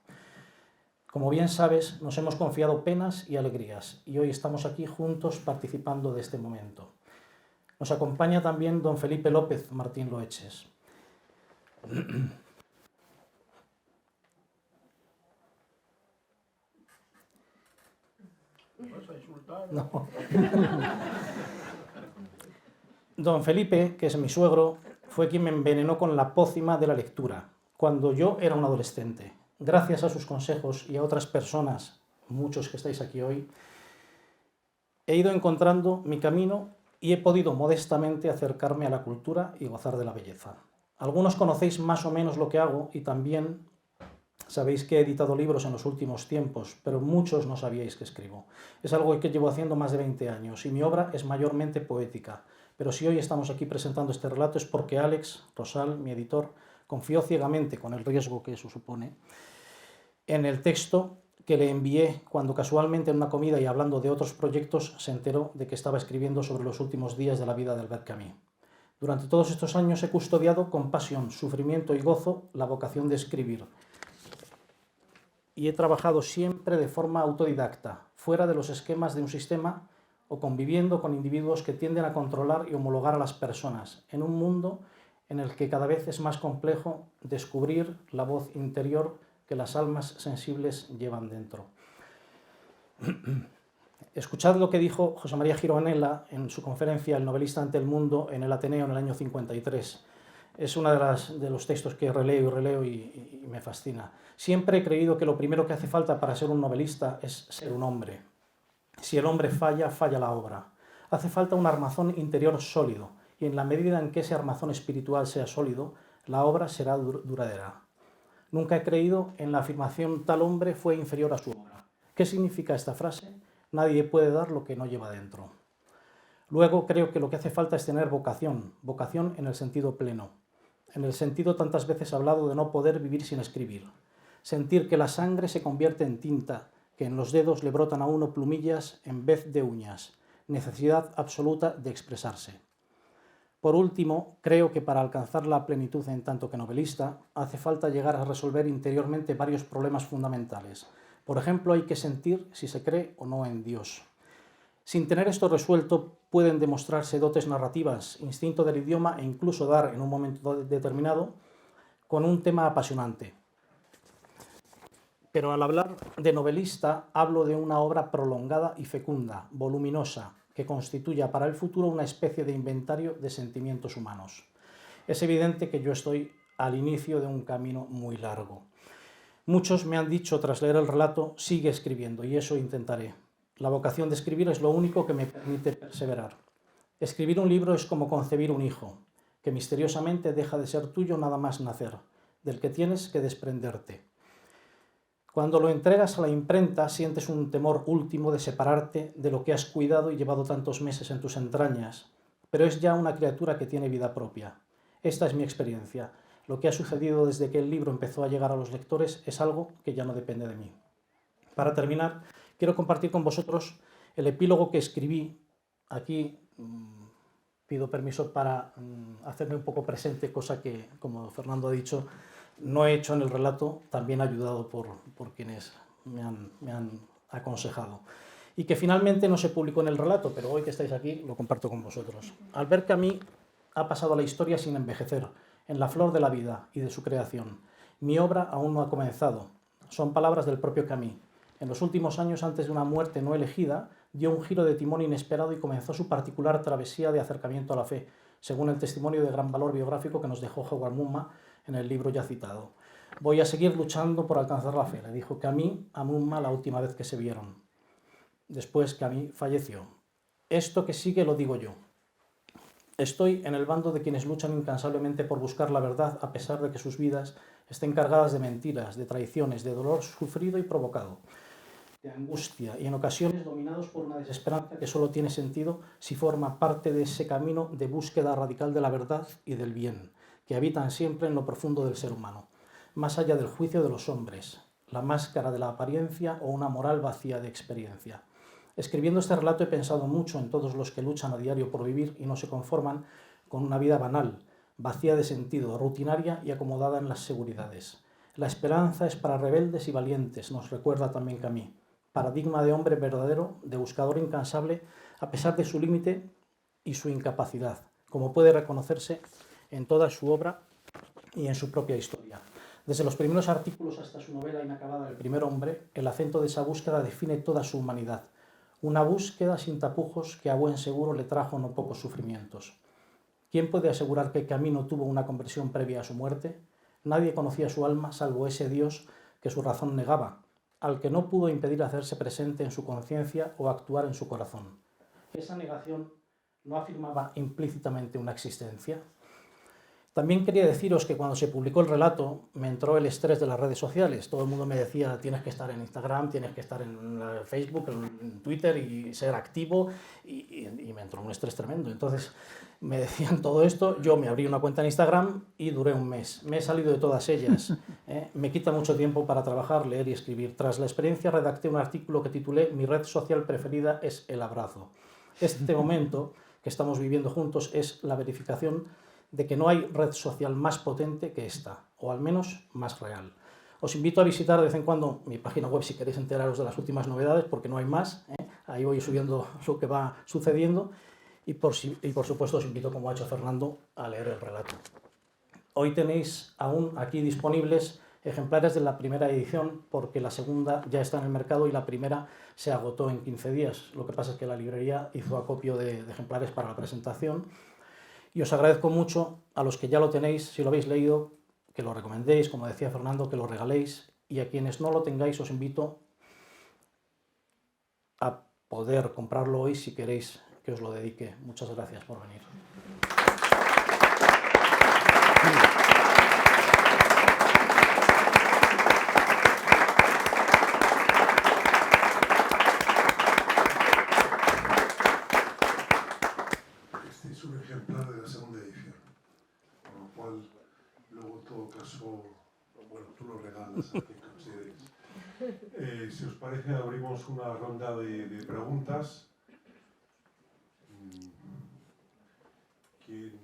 Como bien sabes, nos hemos confiado penas y alegrías y hoy estamos aquí juntos participando de este momento. Nos acompaña también don Felipe López Martín Loeches. No. Don Felipe, que es mi suegro, fue quien me envenenó con la pócima de la lectura, cuando yo era un adolescente. Gracias a sus consejos y a otras personas, muchos que estáis aquí hoy, he ido encontrando mi camino y he podido modestamente acercarme a la cultura y gozar de la belleza. Algunos conocéis más o menos lo que hago y también sabéis que he editado libros en los últimos tiempos, pero muchos no sabíais que escribo. Es algo que llevo haciendo más de 20 años y mi obra es mayormente poética. Pero si hoy estamos aquí presentando este relato es porque Alex Rosal, mi editor, confió ciegamente, con el riesgo que eso supone, en el texto que le envié cuando casualmente en una comida y hablando de otros proyectos se enteró de que estaba escribiendo sobre los últimos días de la vida de Albert Camus. Durante todos estos años he custodiado con pasión, sufrimiento y gozo la vocación de escribir. Y he trabajado siempre de forma autodidacta, fuera de los esquemas de un sistema o conviviendo con individuos que tienden a controlar y homologar a las personas, en un mundo en el que cada vez es más complejo descubrir la voz interior que las almas sensibles llevan dentro. Escuchad lo que dijo José María Gironella en su conferencia El novelista ante el mundo en el Ateneo en el año 53. Es uno de los textos que releo y releo y me fascina. Siempre he creído que lo primero que hace falta para ser un novelista es ser un hombre. Si el hombre falla, falla la obra. Hace falta un armazón interior sólido, y en la medida en que ese armazón espiritual sea sólido, la obra será duradera. Nunca he creído en la afirmación tal hombre fue inferior a su obra. ¿Qué significa esta frase? Nadie puede dar lo que no lleva dentro. Luego creo que lo que hace falta es tener vocación, vocación en el sentido pleno, en el sentido tantas veces hablado de no poder vivir sin escribir. Sentir que la sangre se convierte en tinta, que en los dedos le brotan a uno plumillas en vez de uñas, necesidad absoluta de expresarse. Por último, creo que para alcanzar la plenitud en tanto que novelista, hace falta llegar a resolver interiormente varios problemas fundamentales. Por ejemplo, hay que sentir si se cree o no en Dios. Sin tener esto resuelto, pueden demostrarse dotes narrativas, instinto del idioma e incluso dar, en un momento determinado, con un tema apasionante. Pero al hablar de novelista, hablo de una obra prolongada y fecunda, voluminosa, que constituya para el futuro una especie de inventario de sentimientos humanos. Es evidente que yo estoy al inicio de un camino muy largo. Muchos me han dicho tras leer el relato, sigue escribiendo, y eso intentaré. La vocación de escribir es lo único que me permite perseverar. Escribir un libro es como concebir un hijo, que misteriosamente deja de ser tuyo nada más nacer, del que tienes que desprenderte. Cuando lo entregas a la imprenta, sientes un temor último de separarte de lo que has cuidado y llevado tantos meses en tus entrañas, pero es ya una criatura que tiene vida propia. Esta es mi experiencia. Lo que ha sucedido desde que el libro empezó a llegar a los lectores es algo que ya no depende de mí. Para terminar, quiero compartir con vosotros el epílogo que escribí. Aquí pido permiso para hacerme un poco presente, cosa que, como Fernando ha dicho, no he hecho en el relato, también ayudado por quienes me han aconsejado. Y que finalmente no se publicó en el relato, pero hoy que estáis aquí lo comparto con vosotros. Albert Camus ha pasado a la historia sin envejecer, en la flor de la vida y de su creación. Mi obra aún no ha comenzado. Son palabras del propio Camus. En los últimos años, antes de una muerte no elegida, dio un giro de timón inesperado y comenzó su particular travesía de acercamiento a la fe, según el testimonio de gran valor biográfico que nos dejó Howard Mumma en el libro ya citado. Voy a seguir luchando por alcanzar la fe, le dijo Camus a Mumma la última vez que se vieron. Después Camus falleció. Esto que sigue lo digo yo. Estoy en el bando de quienes luchan incansablemente por buscar la verdad a pesar de que sus vidas estén cargadas de mentiras, de traiciones, de dolor sufrido y provocado, de angustia y en ocasiones dominados por una desesperanza que solo tiene sentido si forma parte de ese camino de búsqueda radical de la verdad y del bien, que habitan siempre en lo profundo del ser humano, más allá del juicio de los hombres, la máscara de la apariencia o una moral vacía de experiencia. Escribiendo este relato he pensado mucho en todos los que luchan a diario por vivir y no se conforman con una vida banal, vacía de sentido, rutinaria y acomodada en las seguridades. La esperanza es para rebeldes y valientes, nos recuerda también Camus, paradigma de hombre verdadero, de buscador incansable, a pesar de su límite y su incapacidad, como puede reconocerse en toda su obra y en su propia historia. Desde los primeros artículos hasta su novela inacabada El primer hombre, el acento de esa búsqueda define toda su humanidad. Una búsqueda sin tapujos que a buen seguro le trajo no pocos sufrimientos. ¿Quién puede asegurar que Camus no tuvo una conversión previa a su muerte? Nadie conocía su alma salvo ese Dios que su razón negaba, al que no pudo impedir hacerse presente en su conciencia o actuar en su corazón. Esa negación no afirmaba implícitamente una existencia. También quería deciros que cuando se publicó el relato me entró el estrés de las redes sociales. Todo el mundo me decía, tienes que estar en Instagram, tienes que estar en Facebook, en Twitter y ser activo, y me entró un estrés tremendo. Entonces me decían todo esto, yo me abrí una cuenta en Instagram y duré un mes. Me he salido de todas ellas. Me quita mucho tiempo para trabajar, leer y escribir. Tras la experiencia redacté un artículo que titulé Mi red social preferida es el abrazo. Este momento que estamos viviendo juntos es la verificación de que no hay red social más potente que esta, o al menos más real. Os invito a visitar de vez en cuando mi página web si queréis enteraros de las últimas novedades, porque no hay más. Ahí voy subiendo lo que va sucediendo y por supuesto os invito, como ha hecho Fernando, a leer el relato. Hoy tenéis aún aquí disponibles ejemplares de la primera edición, porque la segunda ya está en el mercado y la primera se agotó en 15 días. Lo que pasa es que la librería hizo acopio de ejemplares para la presentación. Y os agradezco mucho a los que ya lo tenéis, si lo habéis leído, que lo recomendéis, como decía Fernando, que lo regaléis, y a quienes no lo tengáis os invito a poder comprarlo hoy si queréis que os lo dedique. Muchas gracias por venir. cual luego en todo caso, bueno, tú lo regalas a quien consideres. Si os parece, abrimos una ronda de preguntas. ¿Quién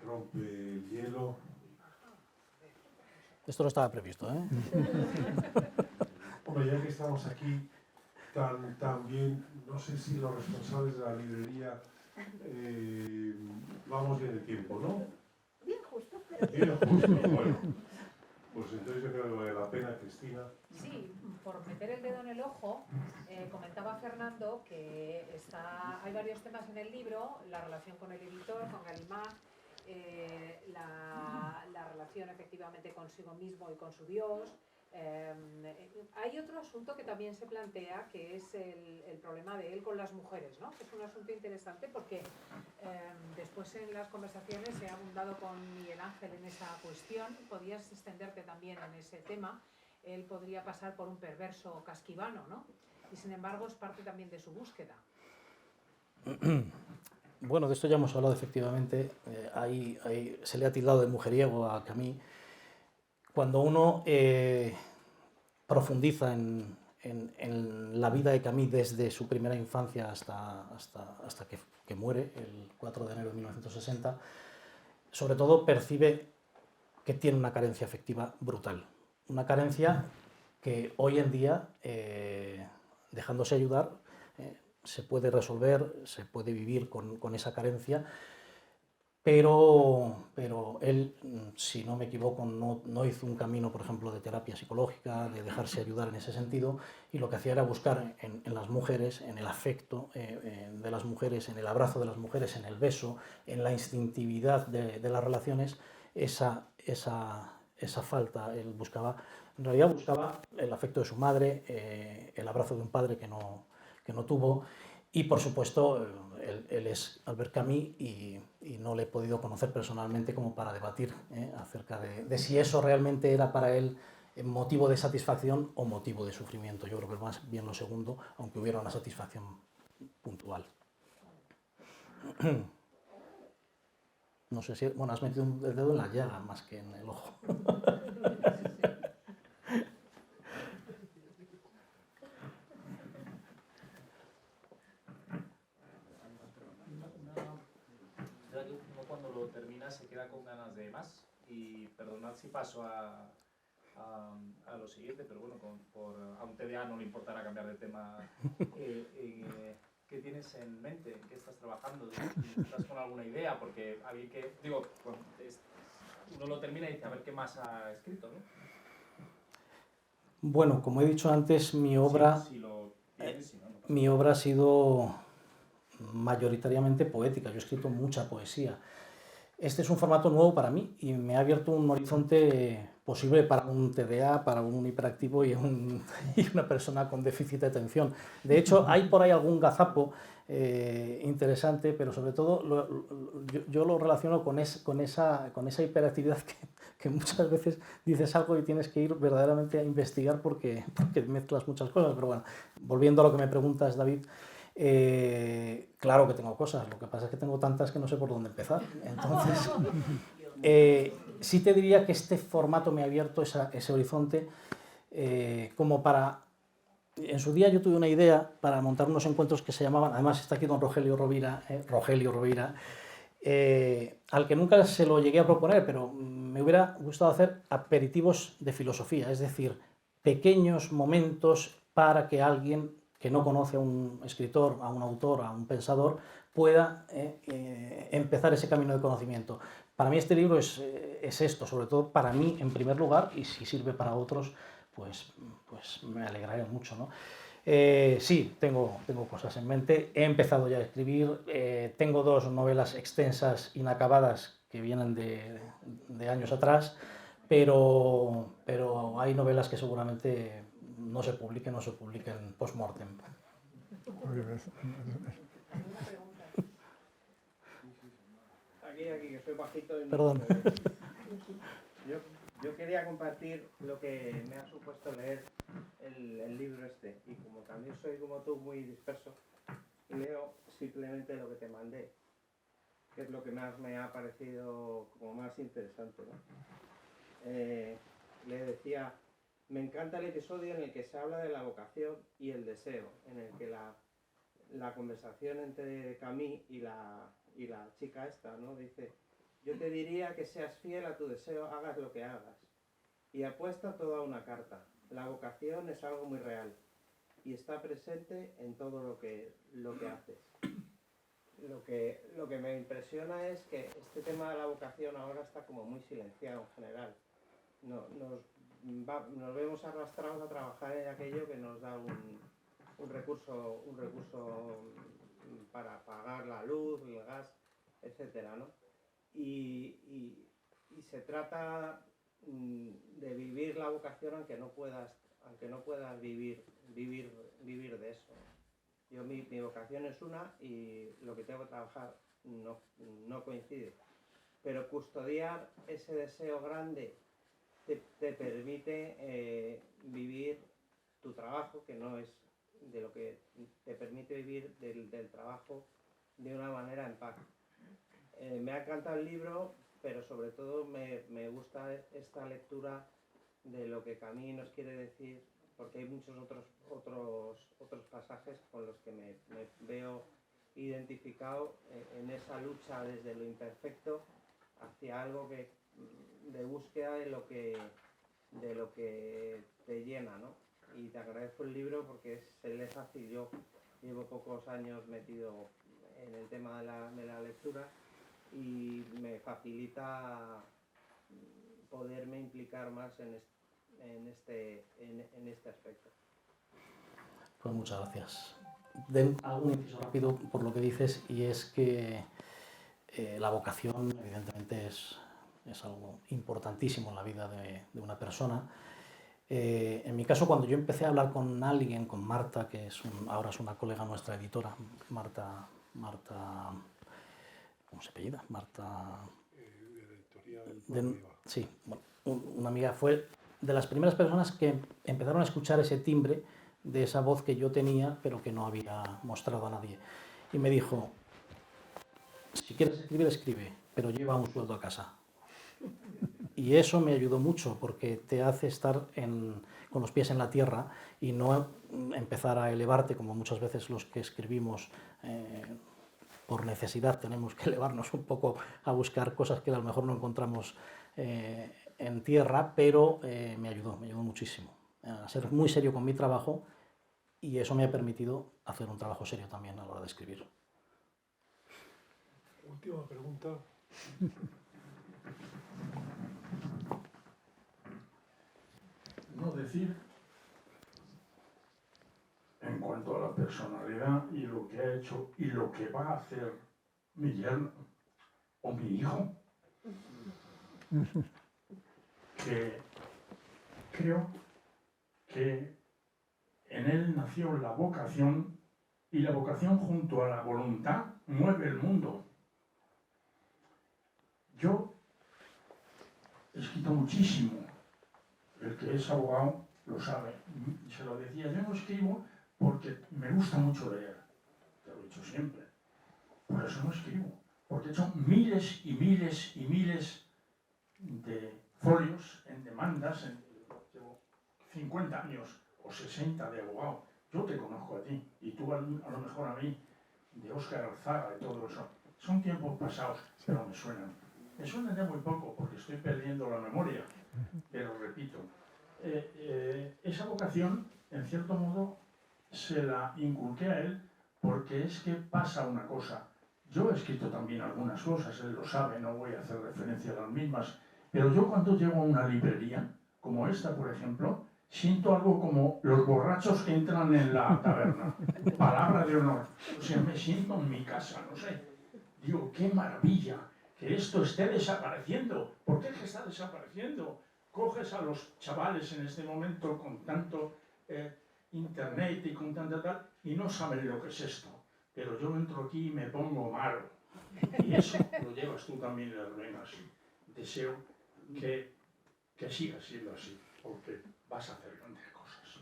rompe el hielo? Esto no estaba previsto, ¿eh? Bueno, ya que estamos aquí tan bien, no sé si los responsables de la librería vamos bien de tiempo, ¿no? Bien justo. Bien justo, bueno. Pues entonces yo creo que vale la pena, Cristina. Sí, por meter el dedo en el ojo, comentaba Fernando que hay varios temas en el libro, la relación con el editor, con Gallimard, la relación efectivamente consigo mismo y con su Dios. Hay otro asunto que también se plantea, que es el problema de él con las mujeres, ¿no? Que es un asunto interesante porque después en las conversaciones he abundado con Miguel Ángel en esa cuestión. Podías extenderte también en ese tema. Él podría pasar por un perverso casquivano, ¿no? Y sin embargo es parte también de su búsqueda. Bueno, de esto ya hemos hablado efectivamente. Se le ha tildado de mujeriego a Camus. Cuando uno profundiza en la vida de Camus desde su primera infancia hasta que muere, el 4 de enero de 1960, sobre todo percibe que tiene una carencia afectiva brutal. Una carencia que hoy en día, dejándose ayudar, se puede resolver, se puede vivir con esa carencia, pero él, si no me equivoco, no hizo un camino, por ejemplo, de terapia psicológica, de dejarse ayudar en ese sentido, y lo que hacía era buscar en las mujeres, en el afecto de las mujeres, en el abrazo de las mujeres, en el beso, en la instintividad de las relaciones, esa falta. Él en realidad buscaba el afecto de su madre, el abrazo de un padre que no tuvo, y por supuesto él es Albert Camus y no le he podido conocer personalmente como para debatir acerca de si eso realmente era para él motivo de satisfacción o motivo de sufrimiento. Yo creo que más bien lo segundo, aunque hubiera una satisfacción puntual. No sé si... Bueno, has metido el dedo en la llaga más que en el ojo. Uno cuando lo termina se queda con ganas de más. Y perdonad si paso a lo siguiente, pero bueno, a un TDA no le importará cambiar de tema. ¿Qué tienes en mente? ¿En qué estás trabajando? ¿Estás con alguna idea? Porque uno lo termina y dice, a ver qué más ha escrito, ¿no? Bueno, como he dicho antes, mi obra ha sido mayoritariamente poética. Yo he escrito mucha poesía. Este es un formato nuevo para mí y me ha abierto un horizonte posible para un TDA, para un hiperactivo y una persona con déficit de atención. De hecho, hay por ahí algún gazapo interesante, pero sobre todo yo lo relaciono con esa hiperactividad que muchas veces dices algo y tienes que ir verdaderamente a investigar porque mezclas muchas cosas. Pero bueno, volviendo a lo que me preguntas, David, claro que tengo cosas, lo que pasa es que tengo tantas que no sé por dónde empezar. Entonces, sí te diría que este formato me ha abierto ese horizonte como para... En su día yo tuve una idea para montar unos encuentros que se llamaban, además está aquí don Rogelio Rovira, al que nunca se lo llegué a proponer, pero me hubiera gustado hacer aperitivos de filosofía, es decir, pequeños momentos para que alguien que no conoce a un escritor, a un autor, a un pensador, pueda empezar ese camino de conocimiento. Para mí este libro es esto, sobre todo para mí en primer lugar, y si sirve para otros, pues me alegraré mucho, ¿no? Sí, tengo cosas en mente. He empezado ya a escribir. Tengo 2 novelas extensas, inacabadas, que vienen de años atrás, pero hay novelas que seguramente no se publiquen post-mortem. Aquí, que soy bajito. Perdón. Yo quería compartir lo que me ha supuesto leer el libro este. Y como también soy como tú muy disperso, leo simplemente lo que te mandé. que es lo que más me ha parecido como más interesante, ¿no? Le decía, me encanta el episodio en el que se habla de la vocación y el deseo, en el que la conversación entre Camille y la chica esta, ¿no? Dice, yo te diría que seas fiel a tu deseo, hagas lo que hagas, y apuesta toda una carta. La vocación es algo muy real y está presente en todo lo que haces. Lo que me impresiona es que este tema de la vocación ahora está como muy silenciado en general. Nos vemos arrastrados a trabajar en aquello que nos da un recurso para pagar la luz, el gas, etcétera, ¿no? Y se trata de vivir la vocación aunque no puedas vivir de eso. Yo mi vocación es una y lo que tengo que trabajar no coincide. Pero custodiar ese deseo grande te permite vivir tu trabajo, que no es de lo que te permite vivir del trabajo de una manera en paz. Me ha encantado el libro, pero sobre todo me gusta esta lectura de lo que Camille nos quiere decir, porque hay muchos otros pasajes con los que me veo identificado en esa lucha desde lo imperfecto hacia algo de búsqueda de lo que te llena, ¿no? Y te agradezco el libro porque se lee fácil. Yo llevo pocos años metido en el tema de la lectura y me facilita poderme implicar más en este aspecto. Pues muchas gracias. Algo inciso rápido por lo que dices, y es que la vocación evidentemente es algo importantísimo en la vida de una persona. En mi caso, cuando yo empecé a hablar con alguien, con Marta, que ahora es una colega nuestra editora, Marta, ¿cómo se apellida? Marta... sí, bueno, una amiga, fue de las primeras personas que empezaron a escuchar ese timbre de esa voz que yo tenía, pero que no había mostrado a nadie. Y me dijo, si quieres escribir, escribe, pero lleva un sueldo a casa. Y eso me ayudó mucho, porque te hace estar con los pies en la tierra y no empezar a elevarte, como muchas veces los que escribimos por necesidad tenemos que elevarnos un poco a buscar cosas que a lo mejor no encontramos en tierra, pero me ayudó muchísimo a ser muy serio con mi trabajo, y eso me ha permitido hacer un trabajo serio también a la hora de escribir. Última pregunta. No decir, en cuanto a la personalidad y lo que ha hecho y lo que va a hacer mi yerno o mi hijo, que creo que en él nació la vocación, y la vocación junto a la voluntad mueve el mundo. Yo he escrito muchísimo. El que es abogado lo sabe. Se lo decía, yo no escribo porque me gusta mucho leer. Te lo he dicho siempre. Por eso no escribo. Porque he hecho miles y miles y miles de folios en demandas. Llevo 50 años o 60 de abogado. Yo te conozco a ti y tú a lo mejor a mí, de Óscar Alzaga y todo eso. Son tiempos pasados, pero me suenan. Me suenan de muy poco porque estoy perdiendo la memoria. Pero repito, esa vocación, en cierto modo, se la inculqué a él porque es que pasa una cosa. Yo he escrito también algunas cosas, él lo sabe, no voy a hacer referencia a las mismas, pero yo cuando llego a una librería, como esta, por ejemplo, siento algo como los borrachos que entran en la taberna. Palabra de honor. O sea, me siento en mi casa, no sé. Digo, qué maravilla que esto esté desapareciendo. ¿Por qué es que está desapareciendo? Coges a los chavales en este momento con tanto internet y con tanta tal, y no saben lo que es esto. Pero yo entro aquí y me pongo malo. Y eso lo llevas tú también en las venas. Deseo que siga siendo así, porque vas a hacer grandes cosas.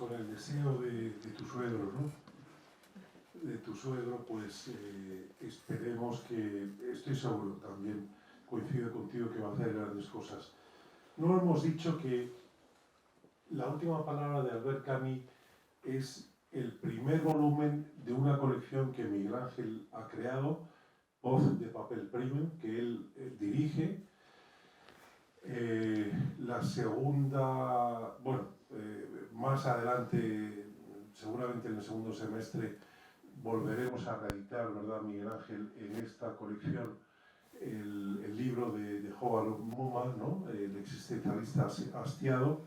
con el deseo de tu suegro, ¿no? De tu suegro, pues esperemos que, estoy seguro también, coincido contigo que va a hacer grandes cosas. No hemos dicho que la última palabra de Albert Camus es el primer volumen de una colección que Miguel Ángel ha creado, Voz de papel primen, que él dirige. La segunda, bueno, más adelante, seguramente en el segundo semestre, volveremos a reeditar, ¿verdad, Miguel Ángel, en esta colección el libro de Howard Muma, ¿no? El existencialista hastiado,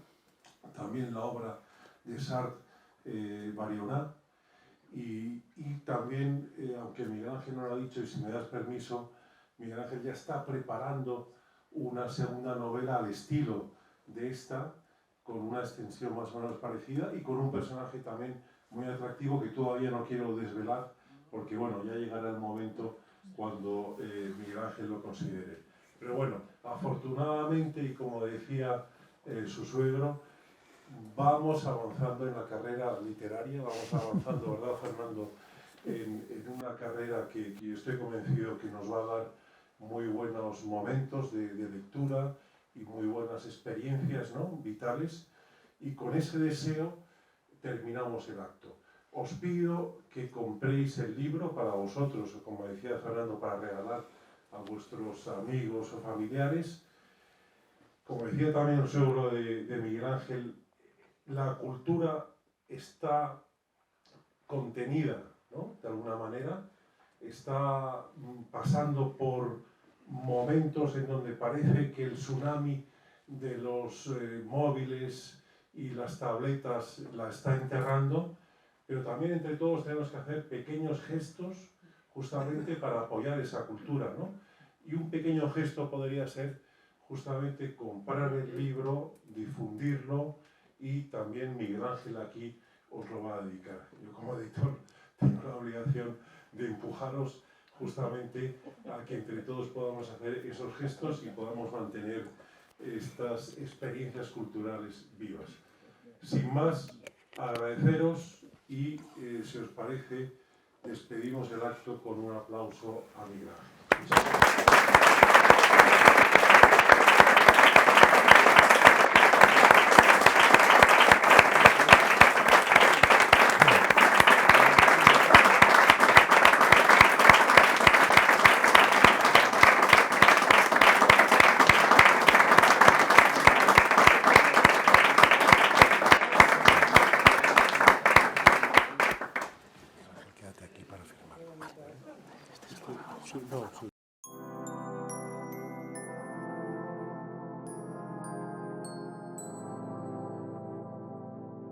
también la obra de Sartre, Barionat, y también, aunque Miguel Ángel no lo ha dicho, y si me das permiso, Miguel Ángel ya está preparando una segunda novela al estilo de esta, con una extensión más o menos parecida y con un personaje también muy atractivo que todavía no quiero desvelar, porque bueno, ya llegará el momento cuando Miguel Ángel lo considere. Pero bueno, afortunadamente, y como decía su suegro, vamos avanzando en la carrera literaria, vamos avanzando, ¿verdad, Fernando?, en una carrera que estoy convencido que nos va a dar muy buenos momentos de lectura y muy buenas experiencias, ¿no?, vitales, y con ese deseo terminamos el acto. Os pido que compréis el libro para vosotros, o como decía Fernando, para regalar a vuestros amigos o familiares. Como decía también el suegro de Miguel Ángel, la cultura está contenida, ¿no?, de alguna manera, está pasando por momentos en donde parece que el tsunami de los móviles y las tabletas la está enterrando, pero también entre todos tenemos que hacer pequeños gestos justamente para apoyar esa cultura, ¿no? Y un pequeño gesto podría ser justamente comprar el libro, difundirlo, y también Miguel Ángel aquí os lo va a dedicar. Yo como editor tengo la obligación de empujaros justamente a que entre todos podamos hacer esos gestos y podamos mantener estas experiencias culturales vivas. Sin más, agradeceros y, si os parece, despedimos el acto con un aplauso a Miguel Ángel. Muchas gracias. Quédate aquí para firmar.